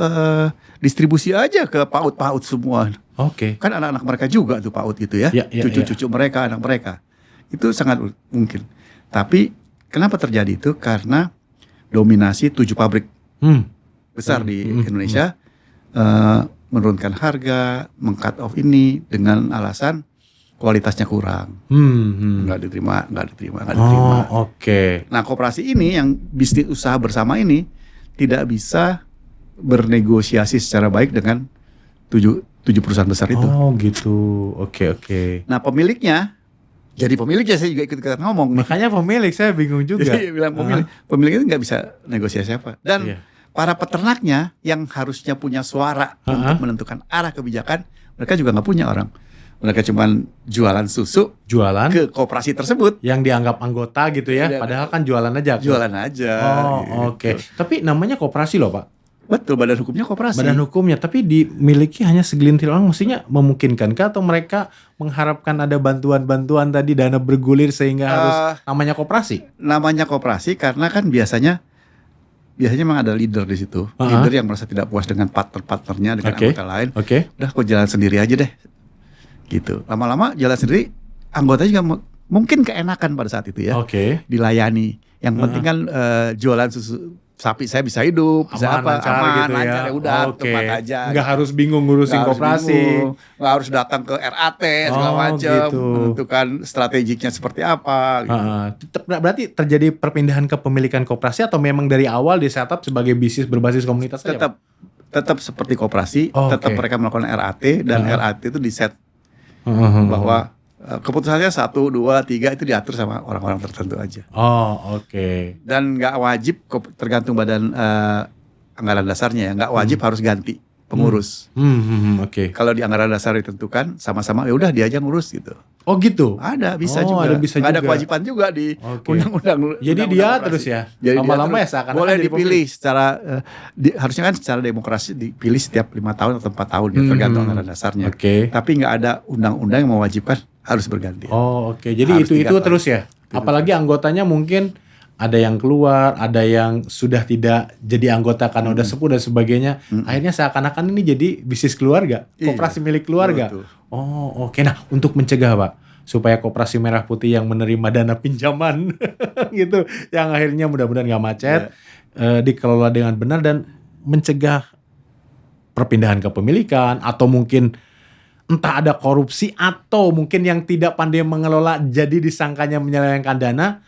distribusi aja ke PAUD semua. Kan anak-anak mereka juga tuh PAUD gitu ya. Cucu-cucu mereka, anak mereka. Itu sangat mungkin. Tapi kenapa terjadi itu? Karena dominasi 7 pabrik besar di Indonesia menurunkan harga, meng-cut off ini dengan alasan kualitasnya kurang. Nggak diterima. Nah, koperasi ini yang bisnis usaha bersama ini tidak bisa bernegosiasi secara baik dengan tujuh perusahaan besar itu. Oh gitu, oke. Nah pemiliknya, jadi pemiliknya saya juga ikut ngomong. Makanya pemilik saya bingung juga. Jadi bilang pemilik itu nggak bisa negosiasi apa. Dan para peternaknya yang harusnya punya suara untuk menentukan arah kebijakan, mereka juga nggak punya orang. Mereka cuma jualan susu ke koperasi tersebut yang dianggap anggota gitu ya, padahal kan jualan aja. Jualan aja. Oh oke. Tapi namanya koperasi loh Pak. Betul, badan hukumnya koperasi. Badan hukumnya, tapi dimiliki hanya segelintir orang, maksudnya memungkinkankah atau mereka mengharapkan ada bantuan-bantuan tadi, dana bergulir sehingga harus namanya koperasi? Namanya koperasi karena kan biasanya memang ada leader di situ. Leader yang merasa tidak puas dengan partner-partnernya, dengan anggota lain. Udah kok jalan sendiri aja deh. Gitu. Lama-lama jalan sendiri, anggota juga mungkin keenakan pada saat itu ya. Dilayani. Yang penting kan jualan susu sapi saya bisa hidup, bisa aman, gitu lancar ya udah tempat aja. Nggak harus bingung ngurusin koperasi. Nggak harus datang ke RAT segala macam, menentukan strategiknya seperti apa. Gitu. Berarti terjadi perpindahan kepemilikan koperasi atau memang dari awal di setup sebagai bisnis berbasis komunitas saja? Tetap seperti koperasi, tetap mereka melakukan RAT dan RAT itu di set bahwa keputusannya 1, 2, 3 itu diatur sama orang-orang tertentu aja. Dan nggak wajib, tergantung badan anggaran dasarnya ya, nggak wajib harus ganti pengurus. Kalau di anggaran dasar ditentukan sama-sama ya udah dia aja ngurus gitu. Oh gitu. Ada bisa juga. Ada kewajiban juga di undang-undang. Jadi dia terus ya. Lama-lama ya seakan-akan boleh dipilih secara harusnya kan secara demokrasi dipilih setiap 5 tahun atau 4 tahun ya tergantung anggaran dasarnya. Tapi nggak ada undang-undang yang mewajibkan harus berganti. Jadi harus itu terus ya. Apalagi anggotanya mungkin ada yang keluar, ada yang sudah tidak jadi anggota karena udah sepuh dan sebagainya. Akhirnya seakan-akan ini jadi bisnis keluarga, koperasi milik keluarga. Nah untuk mencegah Pak, supaya Koperasi Merah Putih yang menerima dana pinjaman gitu, yang akhirnya mudah-mudahan nggak macet, dikelola dengan benar dan mencegah perpindahan kepemilikan atau mungkin entah ada korupsi atau mungkin yang tidak pandai mengelola jadi disangkanya menyelewengkan dana.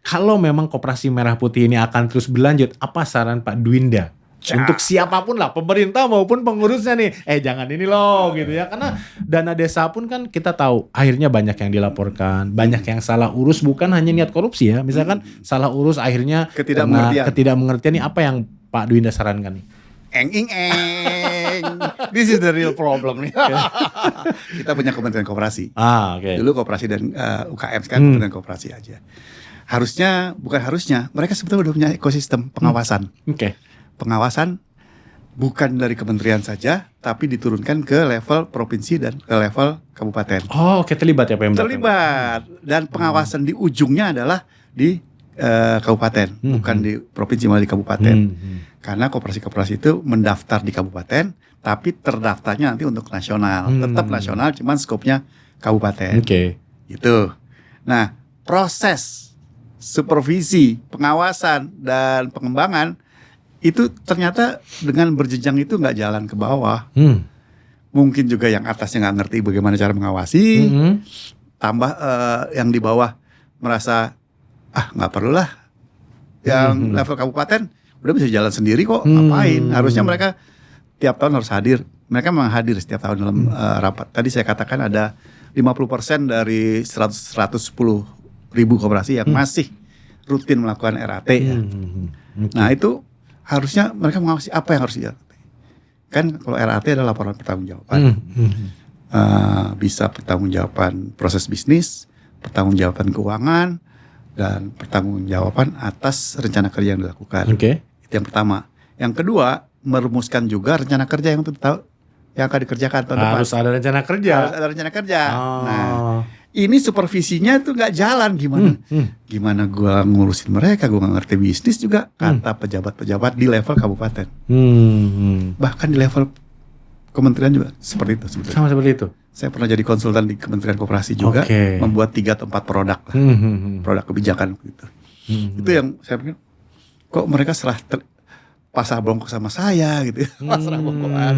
Kalau memang Koperasi Merah Putih ini akan terus berlanjut, apa saran Pak Dwinda? Untuk siapapun lah, pemerintah maupun pengurusnya nih, jangan ini loh gitu ya. Karena dana desa pun kan kita tahu akhirnya banyak yang dilaporkan, banyak yang salah urus, bukan hanya niat korupsi ya. Misalkan salah urus akhirnya ketidakmengertian. Ini apa yang Pak Dwinda sarankan nih? This is the real problem nih. Kita punya Kementerian Koperasi. Dulu Koperasi dan UKM, sekarang Kementerian Koperasi aja. Bukan harusnya, mereka sebetulnya udah punya ekosistem pengawasan. Pengawasan bukan dari kementerian saja, tapi diturunkan ke level provinsi dan ke level kabupaten. Terlibat ya Pemda? Terlibat. Dan pengawasan di ujungnya adalah di kabupaten, bukan di provinsi malah di kabupaten. Karena koperasi-koperasi itu mendaftar di kabupaten, tapi terdaftarnya nanti untuk nasional. Tetap nasional, cuman skopnya kabupaten. Gitu. Nah, proses supervisi, pengawasan, dan pengembangan itu ternyata dengan berjenjang itu nggak jalan ke bawah. Mungkin juga yang atasnya nggak ngerti bagaimana cara mengawasi, tambah yang di bawah merasa nggak perlulah. Yang level kabupaten udah bisa jalan sendiri kok, ngapain? Harusnya mereka tiap tahun harus hadir. Mereka memang hadir setiap tahun dalam rapat. Tadi saya katakan ada 50% dari 110 ribu koperasi yang masih rutin melakukan RAT ya. Nah itu harusnya mereka mengawasi apa yang harus dilakukan. Kan kalau RAT adalah laporan pertanggungjawaban, bisa pertanggungjawaban proses bisnis, pertanggungjawaban keuangan, dan pertanggungjawaban atas rencana kerja yang dilakukan. Itu yang pertama. Yang kedua, merumuskan juga rencana kerja yang akan dikerjakan tahun depan. Harus ada rencana kerja. Harus ada rencana kerja. Nah, ini supervisinya tuh nggak jalan gimana? Gimana gua ngurusin mereka? Gua nggak ngerti bisnis juga. Kata pejabat-pejabat di level kabupaten. Bahkan di level kementerian juga seperti itu sebetulnya. Sama seperti itu. Saya pernah jadi konsultan di Kementerian Koperasi juga, membuat 3 atau 4 produk lah, produk kebijakan gitu. Itu yang saya pikir, kok mereka pasar bongkok sama saya gitu, pasar bongkokan.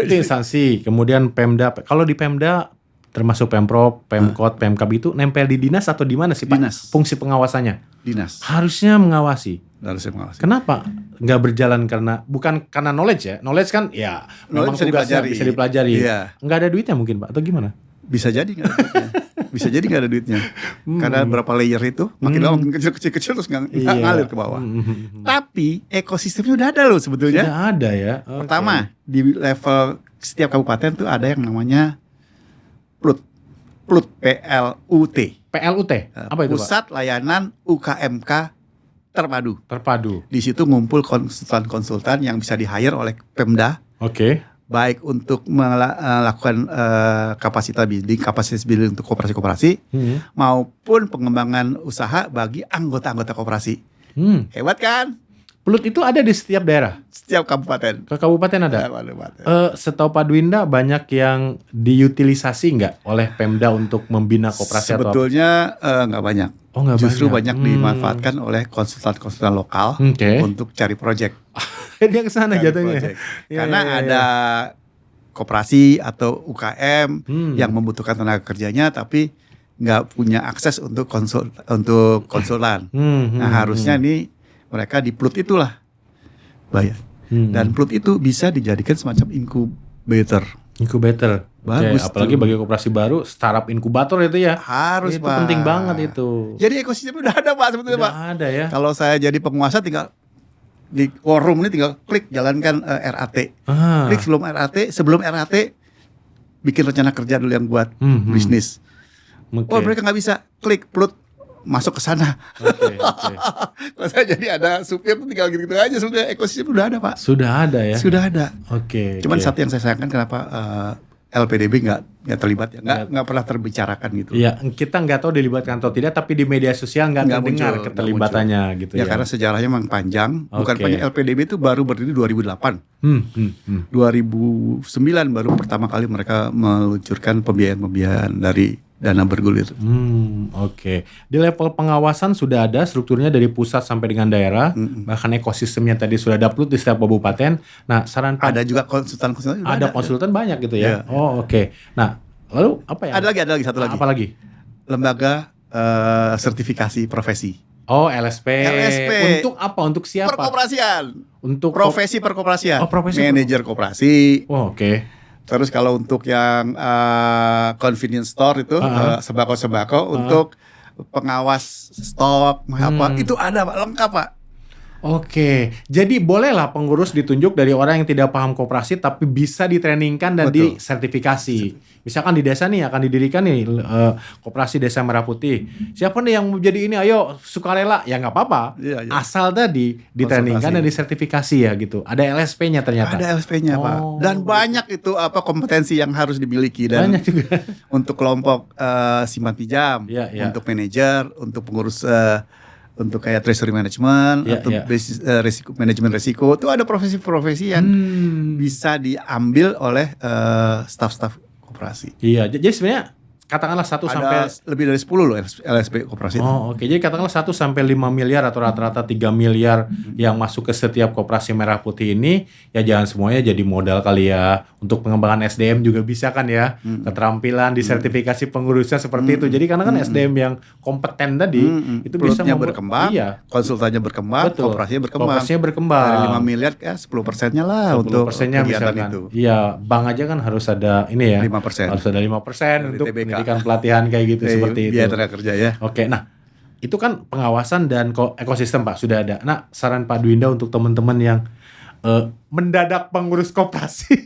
Itu instansi, kemudian Pemda. Kalau di Pemda termasuk Pemprov, Pemkot, Pemkab itu nempel di dinas atau di mana sih Pak? Dinas. Fungsi pengawasannya? dinas. Harusnya mengawasi. Harusnya mengawasi. Kenapa nggak berjalan? Bukan karena knowledge ya. Knowledge kan ya memang bisa tugasnya dipelajari. bisa dipelajari. Iya. Nggak ada duitnya mungkin Pak atau gimana? Bisa jadi nggak ada duitnya. Bisa jadi nggak ada duitnya. Karena berapa layer itu makin lama makin kecil terus nggak ngalir ke bawah. Tapi ekosistemnya udah ada loh sebetulnya. Sudah ada ya. Pertama di level setiap kabupaten tuh ada yang namanya PLUT. PLUT. PLUT. Apa itu Pak? Pusat Layanan UKMK Terpadu. Terpadu. Di situ ngumpul konsultan-konsultan yang bisa di-hire oleh Pemda. Oke. Baik untuk melakukan kapasitas building untuk koperasi-koperasi maupun pengembangan usaha bagi anggota-anggota koperasi. Hebat kan? PLUT itu ada di setiap daerah. Setiap kabupaten. Ke kabupaten ada. Setahu Pak Dwinda banyak yang diutilisasi nggak oleh Pemda untuk membina koperasi atau? Sebetulnya nggak banyak. Oh, nggak Justru banyak. dimanfaatkan oleh konsultan-konsultan lokal untuk cari proyek. Dia ke sana jatuhnya. Karena ada koperasi atau UKM yang membutuhkan tenaga kerjanya tapi nggak punya akses untuk konsultan. Nah harusnya nih mereka di PLUT itulah bayar. Dan PLUT itu bisa dijadikan semacam inkubator. Bagus. Apalagi bagi koperasi baru, startup inkubator itu ya. Harus itu Pak. penting banget itu. Jadi ekosistem udah ada Pak sebetulnya Pak. Ada ya. Kalau saya jadi penguasa tinggal di war room ini tinggal klik jalankan RAT. Klik sebelum RAT bikin rencana kerja dulu yang buat bisnis. Oh mereka nggak bisa klik PLUT masuk ke sana. Kalau saya jadi ada supir tuh tinggal gitu-gitu aja sebenarnya ekosistem udah ada Pak. Sudah ada ya. Sudah ada. Cuman Oke. satu yang saya sayangkan kenapa LPDB nggak terlibat ya, nggak pernah terbicarakan gitu. Iya, kita nggak tahu dilibatkan atau tidak, tapi di media sosial nggak terdengar muncul, keterlibatannya gitu ya. Ya karena sejarahnya memang panjang. Bukan panjang, LPDB itu baru berdiri 2008. 2009 baru pertama kali mereka meluncurkan pembiayaan dari dana bergulir. Oke. Di level pengawasan sudah ada strukturnya dari pusat sampai dengan daerah, bahkan ekosistemnya tadi sudah ada PLUT di setiap kabupaten. Nah, saran Pak, Ada juga konsultan-konsultan. ada konsultan banyak gitu ya. Iya. Oh, oke. Nah, lalu apa ya? Ada lagi satu lagi. Apa lagi? Lembaga sertifikasi profesi. Oh, LSP. LSP. Untuk apa? Untuk siapa? Perkoperasian. Untuk Profesi perkoperasian. Oh, profesi Manajer koperasi. Oh, oke. Terus kalau untuk yang convenience store itu sembako-sembako untuk pengawas stok apa itu ada Pak, lengkap Pak. Oke, jadi bolehlah pengurus ditunjuk dari orang yang tidak paham koperasi tapi bisa ditrainingkan dan Betul. disertifikasi. Misalkan di desa nih akan didirikan nih koperasi Desa Merah Putih. Siapa nih yang mau jadi ini? Ayo sukarela, ya nggak apa-apa. Iya. Asal tadi ditrainingkan dan disertifikasi ya gitu. Ada LSP-nya ternyata. Ada LSP-nya Pak. Dan banyak itu kompetensi yang harus dimiliki dan Banyak juga. untuk kelompok simpan pinjam, Iya, iya. untuk manajer, untuk pengurus untuk kayak treasury management, Iya, atau iya. manajemen resiko, itu ada profesi-profesi yang bisa diambil oleh staf-staf koperasi. Iya, jadi sebenarnya katakanlah 1 sampai Ada lebih dari 10 loh LSP koperasi. Oh, oke. Jadi katakanlah 1 sampai 5 miliar atau rata-rata 3 miliar yang masuk ke setiap koperasi Merah Putih ini, ya jangan semuanya jadi modal kali ya. Untuk pengembangan SDM juga bisa kan ya. Keterampilan, disertifikasi pengurusnya seperti itu. Jadi karena kan SDM yang kompeten tadi itu bisa Plutnya berkembang, Iya. konsultannya berkembang, Betul. koperasinya berkembang. Dari 5 miliar ya 10%-nya lah 10% untuk kegiatan misalkan. itu. Iya, bank aja kan harus ada ini ya. 5%. Harus ada 5% Dari untuk TBK. pendidikan pelatihan kayak gitu seperti itu. Biaya tenaga kerja ya. Oke, nah itu kan pengawasan dan ekosistem Pak sudah ada. Nah saran Pak Dwinda untuk teman-teman yang mendadak pengurus koperasi,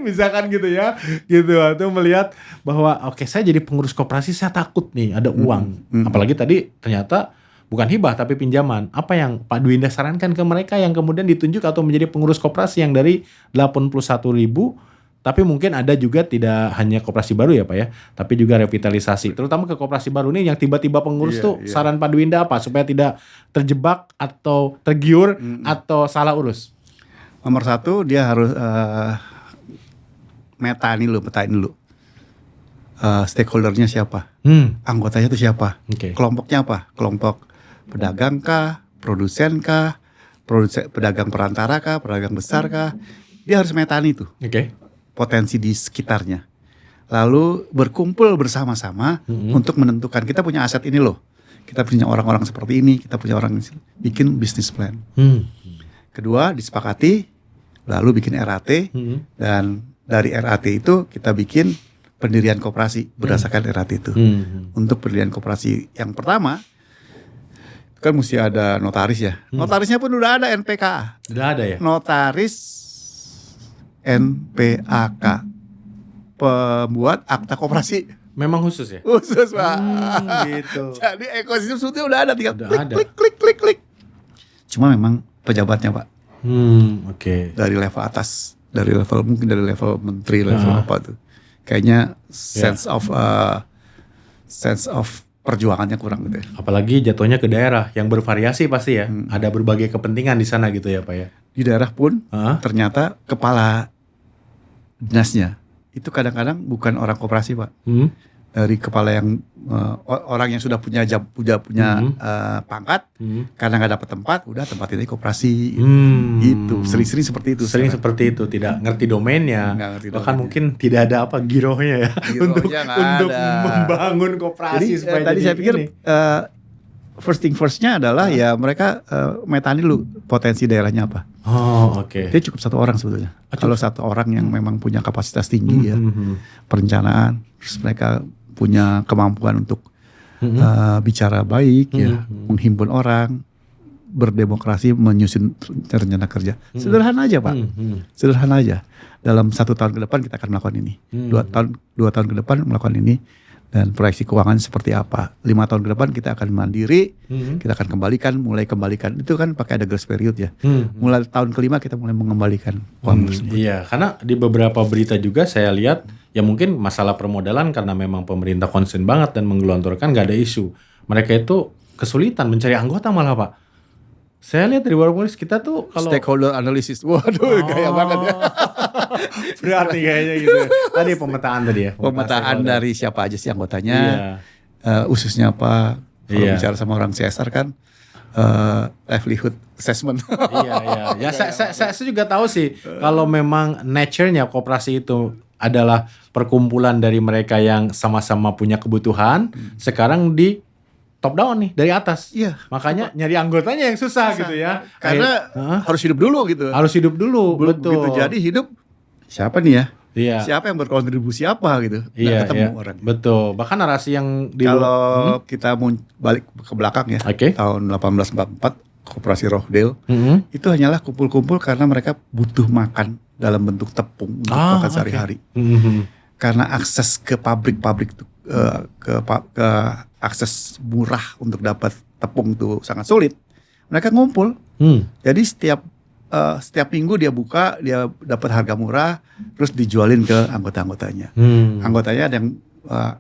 misalkan gitu ya, gitu atau melihat bahwa oke, saya jadi pengurus koperasi saya takut nih ada uang, apalagi tadi ternyata bukan hibah tapi pinjaman. Apa yang Pak Dwinda sarankan ke mereka yang kemudian ditunjuk atau menjadi pengurus koperasi yang dari 81.000? Tapi mungkin ada juga tidak hanya koperasi baru ya Pak ya, tapi juga revitalisasi. Terutama ke koperasi baru nih yang tiba-tiba pengurus tuh saran Pak Dwinda apa supaya tidak terjebak atau tergiur atau salah urus? Nomor 1 dia harus petain dulu. Stakeholdernya siapa? Anggotanya itu siapa? Oke. Kelompoknya apa? Kelompok pedagang kah? Produsen kah? Pedagang perantara kah? Pedagang besar kah? Dia harus metain itu. Oke. Potensi di sekitarnya. Lalu berkumpul bersama-sama untuk menentukan kita punya aset ini loh. kita punya orang-orang seperti ini, kita punya orang bikin business plan. Kedua, disepakati, lalu bikin RAT, dan dari RAT itu kita bikin pendirian koperasi berdasarkan RAT itu. Untuk pendirian koperasi yang pertama, kan mesti ada notaris ya. Notarisnya pun udah ada NPK. Udah ada ya? Notaris NPAK, pembuat akta koperasi. Memang khusus ya? Khusus Pak. Gitu. Jadi ekosistem sebetulnya udah ada, tinggal Udah ada. klik. Cuma memang pejabatnya Pak, Oke. dari level atas, dari level mungkin dari level menteri, level apa tuh. Kayaknya sense of perjuangannya kurang gitu ya. Apalagi jatuhnya ke daerah yang bervariasi pasti ya. Ada berbagai kepentingan di sana gitu ya Pak ya. Di daerah pun ternyata kepala dinasnya itu kadang-kadang bukan orang koperasi Pak. Dari kepala yang orang yang sudah punya pangkat, karena nggak dapat tempat, udah tempat ini koperasi. Gitu. Sering-sering seperti itu. Sering seperti itu, tidak ngerti domainnya. Bahkan mungkin tidak ada girohnya ya. Girohnya untuk membangun koperasi. Jadi tadi saya pikir first thing first-nya adalah ya mereka metani dulu potensi daerahnya apa. Oh, oke. Dia cukup satu orang sebetulnya. Kalau satu orang yang memang punya kapasitas tinggi ya, perencanaan, terus mereka punya kemampuan untuk bicara baik ya, menghimpun orang, berdemokrasi, menyusun rencana kerja. Sederhana aja Pak, sederhana aja. Dalam 1 tahun ke depan kita akan melakukan ini, 2 tahun ke depan melakukan ini. Dan proyeksi keuangan seperti apa. 5 tahun ke depan kita akan mandiri, kita akan mulai kembalikan. Itu kan pakai ada grace period ya. Mulai tahun kelima kita mulai mengembalikan uang tersebut. Iya, karena di beberapa berita juga saya lihat, ya mungkin masalah permodalan karena memang pemerintah concern banget dan menggelontorkan gak ada isu. Mereka itu kesulitan mencari anggota malah Pak. Saya lihat di Warpolis kita tuh kalau stakeholder analysis, waduh gaya banget ya. Berarti kayaknya gitu. Tadi pemetaan tadi ya. Pemetaan dari siapa aja sih anggotanya, ususnya apa. Kalau bicara sama orang CSR kan livelihood assessment. Iya. Ya saya juga tahu sih kalau memang nature-nya koperasi itu adalah perkumpulan dari mereka yang sama-sama punya kebutuhan, sekarang di top down nih dari atas. Iya. Makanya nyari anggotanya yang susah gitu ya. Karena harus hidup dulu gitu. Harus hidup dulu, betul. Begitu jadi hidup, siapa nih ya? Iya. Siapa yang berkontribusi apa gitu? Iya, ketemu orang. Betul. Bahkan narasi yang kalau kita mau balik ke belakang ya, tahun 1844 Koperasi Rockdale itu hanyalah kumpul-kumpul karena mereka butuh makan dalam bentuk tepung untuk makan sehari-hari. Karena akses ke pabrik-pabrik ke akses murah untuk dapat tepung itu sangat sulit. Mereka ngumpul. Jadi setiap minggu dia buka, dia dapat harga murah, terus dijualin ke anggota-anggotanya. Anggotanya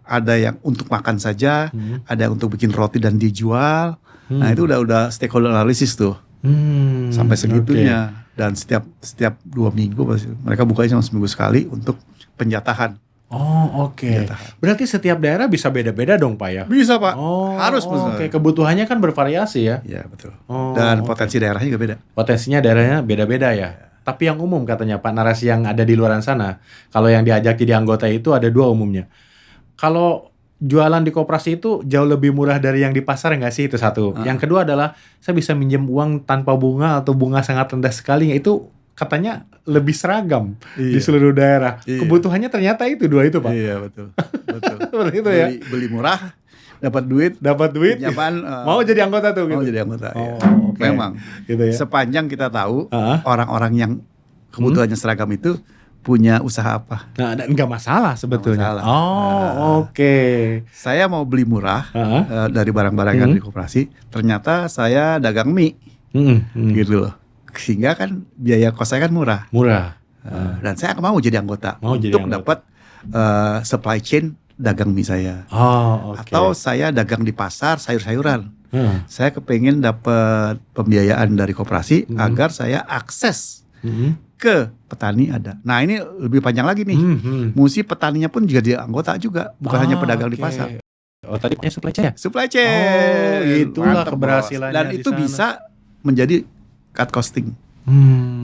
ada yang untuk makan saja, ada yang untuk bikin roti dan dijual. Nah itu udah stakeholder analysis tuh. Sampai segitunya. Dan setiap 2 minggu mereka bukanya cuma seminggu sekali untuk penjatahan. Oh, oke. Berarti setiap daerah bisa beda-beda dong Pak ya? Bisa Pak. Harus. Oke. Kebutuhannya kan bervariasi ya? Iya betul. Dan potensi daerahnya juga beda. Potensinya daerahnya beda-beda ya? Tapi yang umum katanya Pak, narasi yang ada di luar sana, kalau yang diajak jadi anggota itu ada 2 umumnya. Kalau jualan di koperasi itu jauh lebih murah dari yang di pasar nggak sih? Itu satu. Yang kedua adalah saya bisa minjem uang tanpa bunga atau bunga sangat rendah sekali. Itu katanya lebih seragam di seluruh daerah. Kebutuhannya ternyata itu 2 itu Pak. Iya betul. Seperti itu ya. Beli murah, dapat duit, mau jadi anggota tuh. Mau gitu. jadi anggota. Okay. Memang. Gitu ya. Sepanjang kita tahu orang-orang yang kebutuhannya seragam itu punya usaha apa. Nah, dan nggak masalah sebetulnya. Masalah. Oke. Saya mau beli murah dari barang-barang yang di koperasi, ternyata saya dagang mie, gitu loh. Sehingga kan biaya kos saya kan murah. Dan saya mau jadi anggota untuk dapat supply chain dagang mie saya. Atau saya dagang di pasar sayur-sayuran. Saya kepengen dapat pembiayaan dari koperasi agar saya akses ke petani ada. Nah ini lebih panjang lagi nih. Mesti petaninya pun juga dia anggota juga, bukan hanya pedagang di pasar. Tadi punya supply chain ya? Supply chain. Itulah keberhasilannya. Dan itu bisa menjadi cut costing.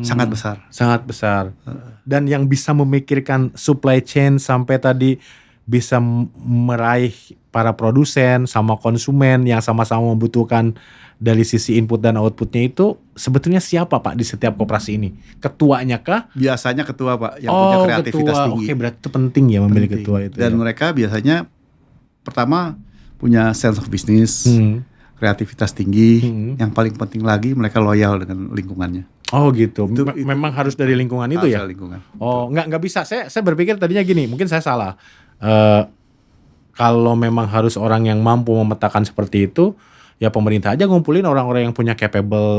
Sangat besar. Sangat besar. Dan yang bisa memikirkan supply chain sampai tadi bisa meraih para produsen sama konsumen yang sama-sama membutuhkan dari sisi input dan outputnya itu sebetulnya siapa Pak di setiap koperasi ini? Ketuanya kah? Biasanya ketua Pak yang punya kreativitas ketua. tinggi. Oke, berarti itu penting ya memilih ketua itu. Dan mereka biasanya pertama punya sense of business, kreativitas tinggi. Yang paling penting lagi mereka loyal dengan lingkungannya. Oh gitu. Memang harus dari lingkungan itu ya? Lingkungan. Oh, nggak bisa. Saya berpikir tadinya gini, mungkin saya salah. Kalau memang harus orang yang mampu memetakan seperti itu, ya pemerintah aja ngumpulin orang-orang yang punya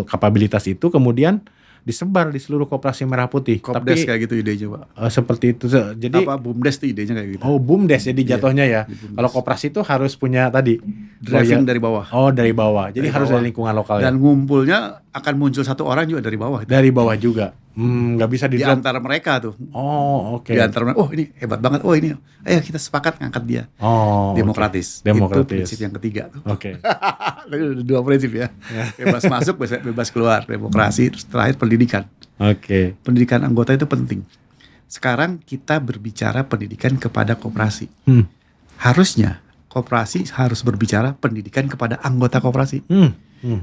kapabilitas itu, kemudian disebar di seluruh koperasi merah putih. Kopdes Tapi kayak gitu idenya Pak. seperti itu. Jadi BUMDes tuh idenya kayak gitu. Oh, BUMDes jadi jatuhnya ya. Kalau koperasi itu harus punya tadi driving dari bawah. Oh, dari bawah. Jadi harus dari lingkungan lokal ya. Dan ngumpulnya akan muncul satu orang juga dari bawah. Dari bawah juga. Nggak bisa di antara mereka tuh. Oh, oke. Di antara mereka, oh ini hebat banget. Oh ini, ayo kita sepakat ngangkat dia. Oh, demokratis. Demokratis. Itu prinsip yang ketiga tuh. Oke. Dua prinsip ya. Bebas masuk, bebas keluar. Demokrasi, terus terakhir pendidikan. Oke. Pendidikan anggota itu penting. Sekarang kita berbicara pendidikan kepada koperasi. Harusnya koperasi harus berbicara pendidikan kepada anggota koperasi.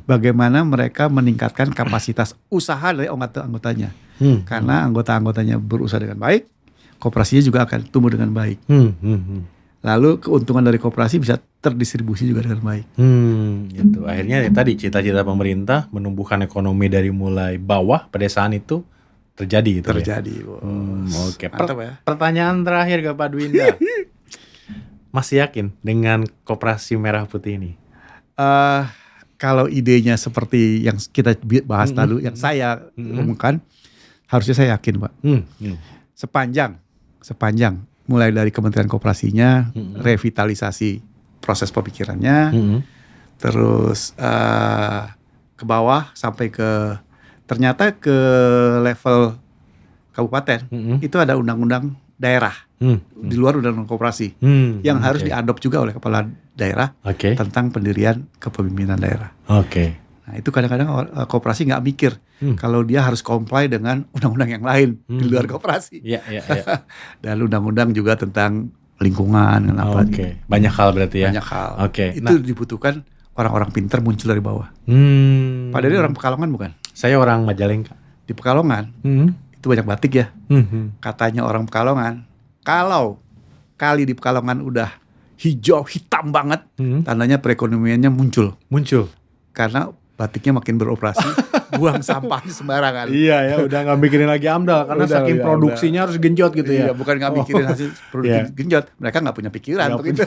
Bagaimana mereka meningkatkan kapasitas usaha dari anggotanya. Karena anggota-anggotanya berusaha dengan baik, koperasinya juga akan tumbuh dengan baik. Lalu keuntungan dari koperasi bisa terdistribusi juga dengan baik. Gitu. Akhirnya tadi cita-cita pemerintah menumbuhkan ekonomi dari mulai bawah pedesaan itu terjadi gitu. Terjadi. Ya? Oke. Mantap ya. Pertanyaan terakhir ke Pak Dwinda. Masih yakin dengan koperasi merah putih ini? Kalau idenya seperti yang kita bahas tadi, yang saya umumkan, harusnya saya yakin Pak. Sepanjang mulai dari Kementerian Koperasinya, revitalisasi proses pemikirannya, terus ke bawah sampai ternyata ke level kabupaten, itu ada undang-undang daerah di luar undang-undang koperasi yang harus diadopt juga oleh kepala daerah tentang pendirian kepemimpinan daerah. Nah itu kadang-kadang koperasi nggak mikir kalau dia harus comply dengan undang-undang yang lain di luar koperasi. Dan undang-undang juga tentang lingkungan dan apa. Banyak hal berarti ya. Banyak hal. Itu dibutuhkan orang-orang pintar muncul dari bawah. Pak Dery orang Pekalongan bukan? Saya orang Majalengka. Di Pekalongan itu banyak batik ya. Katanya orang Pekalongan, kalau kali di Pekalongan udah hijau hitam banget, tandanya perekonomiannya muncul. Karena batiknya makin beroperasi, buang sampahnya sembarangan. Iya ya, udah nggak mikirin lagi AMDAL karena saking produksinya harus genjot gitu ya. Iya, bukan nggak mikirin hasil produksi genjot, mereka nggak punya pikiran begitu.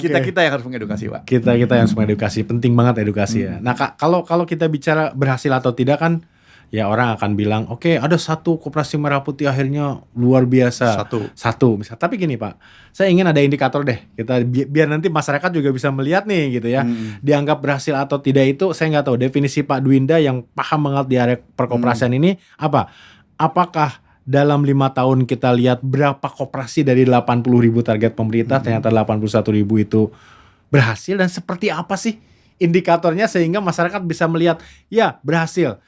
Kita yang harus mengedukasi Pak. Kita yang harus mengedukasi, penting banget edukasi ya. Nah kalau kita bicara berhasil atau tidak kan, ya orang akan bilang, oke, ada satu koperasi merah putih akhirnya luar biasa. Satu. Misal. Tapi gini Pak, saya ingin ada indikator deh. Kita biar nanti masyarakat juga bisa melihat nih gitu ya. Dianggap berhasil atau tidak itu saya nggak tahu. Definisi Pak Dwinda yang paham banget di area perkoperasian ini apa? Apakah dalam 5 tahun kita lihat berapa koperasi dari 80.000 target pemerintah ternyata 81.000 itu berhasil, dan seperti apa sih indikatornya sehingga masyarakat bisa melihat ya berhasil.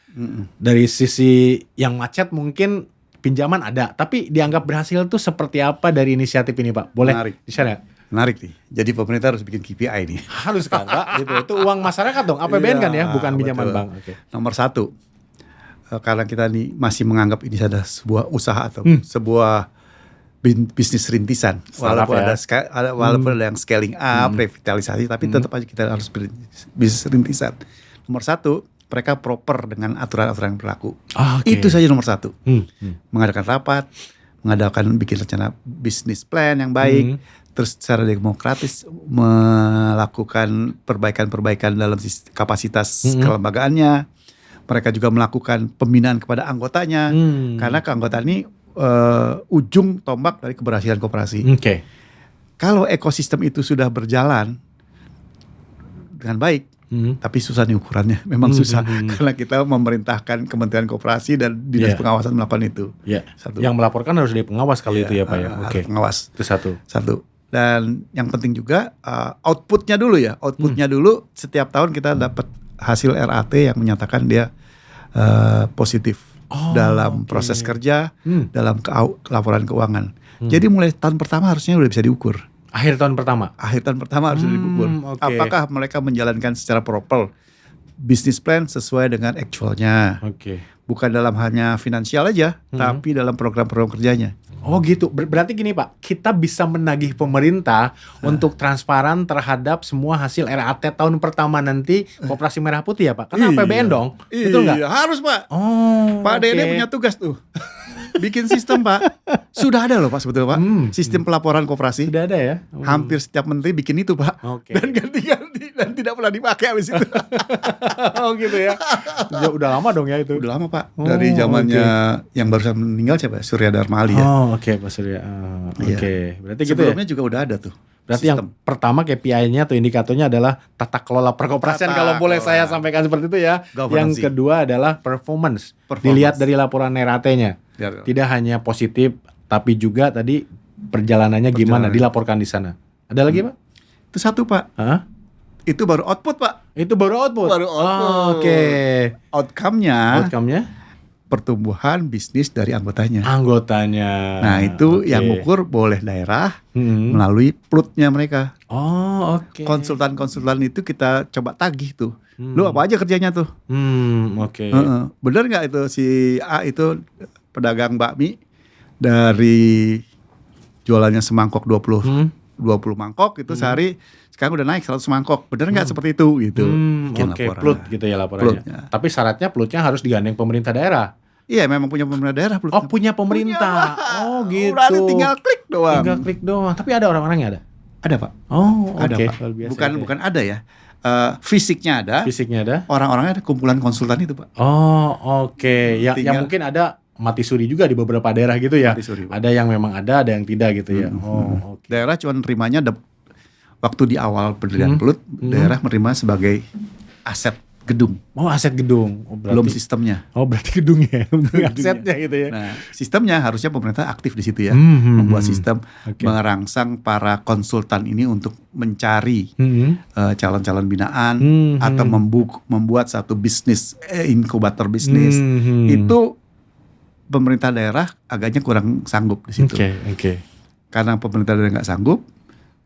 Dari sisi yang macet mungkin pinjaman ada, tapi dianggap berhasil itu seperti apa dari inisiatif ini Pak? Boleh di-share? Menarik nih. Jadi pemerintah harus bikin KPI nih. Harus kan Pak? Itu uang masyarakat dong, APBN kan ya, bukan pinjaman bank. Nomor 1, karena kita nih masih menganggap ini adalah sebuah usaha atau sebuah bisnis rintisan, walaupun ada yang scaling up, revitalisasi, tapi tetap aja kita harus bisnis rintisan. Nomor 1, mereka proper dengan aturan-aturan yang berlaku. Itu saja nomor 1. Mengadakan rapat, bikin rencana bisnis plan yang baik, terus secara demokratis melakukan perbaikan-perbaikan dalam kapasitas kelembagaannya. Mereka juga melakukan pembinaan kepada anggotanya, karena keanggotaan ini ujung tombak dari keberhasilan koperasi. Kalau ekosistem itu sudah berjalan dengan baik, tapi susah nih ukurannya. Memang susah karena kita memerintahkan Kementerian Koperasi dan Dinas Pengawasan melakukan itu. Satu. Yang melaporkan harus dari pengawas kalau itu ya Pak ya. Pengawas. Itu satu. Dan yang penting juga outputnya dulu ya. Outputnya dulu setiap tahun kita dapat hasil RAT yang menyatakan dia positif. dalam proses kerja, dalam laporan keuangan. Jadi mulai tahun pertama harusnya udah bisa diukur. Akhir tahun pertama Harus diukur. Apakah mereka menjalankan secara proper bisnis plan sesuai dengan actualnya. Bukan dalam hanya finansial aja, tapi dalam program-program kerjanya. Oh gitu, berarti gini Pak, kita bisa menagih pemerintah untuk transparan terhadap semua hasil RAT tahun pertama nanti Koperasi Merah Putih ya Pak? Karena APBN dong, betul nggak? Iya, harus Pak. Pak Dede punya tugas tuh. Bikin sistem Pak. Sudah ada loh Pak sebetulnya Pak. Sistem pelaporan koperasi. Sudah ada ya. Hampir setiap menteri bikin itu Pak. Dan ganti-ganti dan tidak pernah dipakai habis itu. Oh gitu ya. Udah lama dong ya itu. Udah lama Pak. Dari zamannya yang barusan meninggal siapa? Surya Dharma Ali ya. Pak Surya. Berarti gitu ya. Sebelumnya juga udah ada tuh. Berarti sistem. Yang pertama KPI-nya atau indikatornya adalah tata kelola perkoperasian kalau boleh saya sampaikan seperti itu ya. Yang kedua adalah performance. Dilihat dari laporan RAT-nya. Tidak hanya positif tapi juga tadi perjalanannya gimana dilaporkan di sana. Ada lagi Pak? Itu satu Pak. Itu baru output Pak. Itu baru output. Outcome-nya pertumbuhan bisnis dari anggotanya. Nah itu yang ukur boleh daerah melalui plutnya mereka. Konsultan-konsultan itu kita coba tagih tuh. Lu apa aja kerjanya tuh? Bener nggak itu si A itu pedagang bakmi dari jualannya semangkok 20 mangkok itu sehari sekarang udah naik 100 mangkok. Bener nggak seperti itu gitu? Plut gitu ya laporannya. Tapi syaratnya plutnya harus digandeng pemerintah daerah. Iya memang punya pemerintah daerah plut. Punya pemerintah. Gitu. Berarti tinggal klik doang. Tapi ada orang-orangnya ada? Ada Pak. Ada Pak. Bukan ada ya. Fisiknya ada. Orang-orangnya ada kumpulan konsultan itu Pak. Yang mungkin ada mati suri juga di beberapa daerah gitu ya. Ada yang memang ada yang tidak gitu ya. Daerah cuma nerimanya waktu di awal pendirian plut, daerah menerima sebagai aset gedung. Aset gedung. Belum sistemnya. Berarti gedungnya, asetnya gitu ya. Nah, sistemnya harusnya pemerintah aktif di situ ya, membuat sistem, merangsang para konsultan ini untuk mencari calon-calon binaan atau membuat satu bisnis, inkubator bisnis. Itu pemerintah daerah agaknya kurang sanggup di situ. Karena pemerintah daerah nggak sanggup,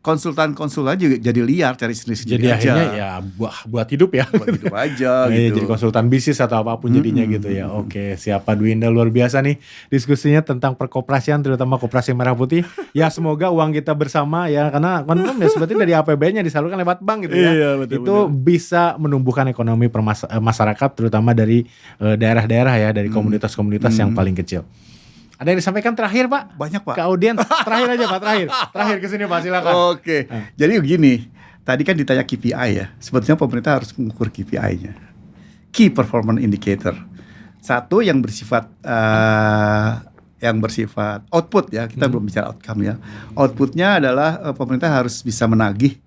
konsultan-konsultan juga jadi liar cari sendiri-sendiri jadi aja. Jadi akhirnya ya buat hidup ya. Buat hidup aja gitu. Jadi konsultan bisnis atau apapun jadinya gitu ya. Siapa Dwinda luar biasa nih diskusinya tentang perkoperasian terutama Koperasi Merah Putih. Ya semoga uang kita bersama ya karena kan ya seperti dari APBN-nya disalurkan lewat bank gitu ya. Itu bisa menumbuhkan ekonomi masyarakat terutama dari daerah-daerah ya, dari komunitas-komunitas yang paling kecil. Ada yang disampaikan terakhir Pak? Banyak Pak. Ke audiens. Terakhir aja Pak, terakhir kesini Pak, silakan. Jadi begini, tadi kan ditanya KPI ya. Sebetulnya pemerintah harus mengukur KPI-nya. Key Performance Indicator. Satu yang bersifat output ya. Kita belum bicara outcome ya. Outputnya adalah pemerintah harus bisa menagih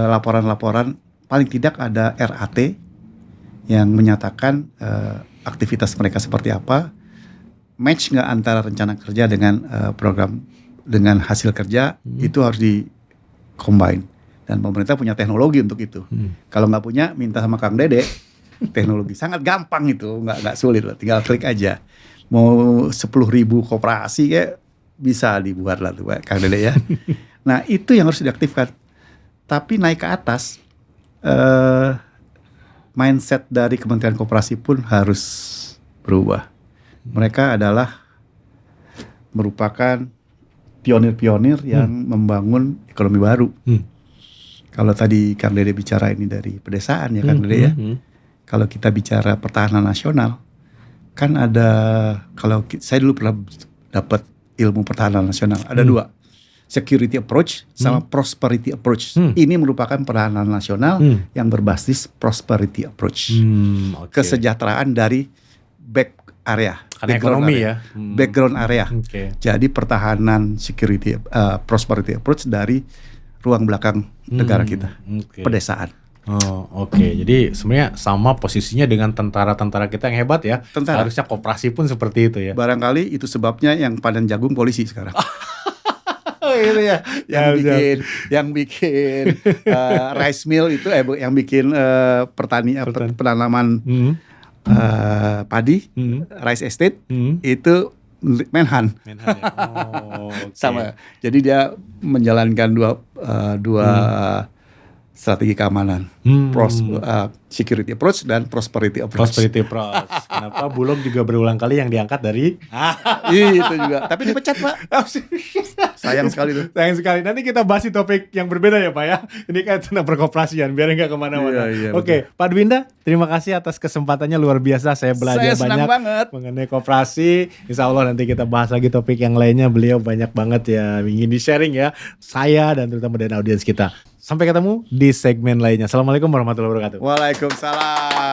laporan-laporan. Paling tidak ada RAT yang menyatakan aktivitas mereka seperti apa. Match nggak antara rencana kerja dengan program dengan hasil kerja itu harus di-combine dan pemerintah punya teknologi untuk itu. Kalau nggak punya minta sama Kang Dede teknologi sangat gampang itu nggak sulit lah, tinggal klik aja. Mau 10.000 koperasi kayak bisa dibuat lah tuh Pak Kang Dede ya. Nah itu yang harus diaktifkan. Tapi naik ke atas mindset dari Kementerian Koperasi pun harus berubah. Mereka adalah merupakan pionir-pionir yang membangun ekonomi baru. Kalau tadi Kang Dede bicara ini dari pedesaan ya Kang Dede ya. Kalau kita bicara pertahanan nasional, kan ada, kalau saya dulu pernah dapat ilmu pertahanan nasional, ada dua. Security approach sama prosperity approach. Ini merupakan pertahanan nasional yang berbasis prosperity approach. Kesejahteraan dari background area. Jadi pertahanan security prosperity approach dari ruang belakang negara kita, pedesaan. Jadi sebenarnya sama posisinya dengan tentara-tentara kita yang hebat ya. Harusnya koperasi pun seperti itu ya. Barangkali itu sebabnya yang panen jagung polisi sekarang. Itu ya, yang bikin rice mill itu yang bikin penanaman padi, rice estate, itu Menhan. Menhan ya. Okay. Sama. Jadi dia menjalankan dua strategi keamanan, security approach dan prosperity approach. Prosperity approach. Kenapa Bulog juga berulang kali yang diangkat dari? Itu juga. Tapi dipecat, Pak. Sayang sekali tuh. Sayang sekali. Nanti kita bahas di topik yang berbeda ya, Pak ya. Ini kan tentang perkoperasian, biar nggak kemana-mana. Oke, Pak Dwinda, terima kasih atas kesempatannya, luar biasa. Saya belajar banyak mengenai koperasi. Insya Allah nanti kita bahas lagi topik yang lainnya. Beliau banyak banget ya ingin di-sharing ya. Saya dan terutama dari audiens kita. Sampai ketemu di segmen lainnya. Assalamualaikum warahmatullahi wabarakatuh. Waalaikumsalam.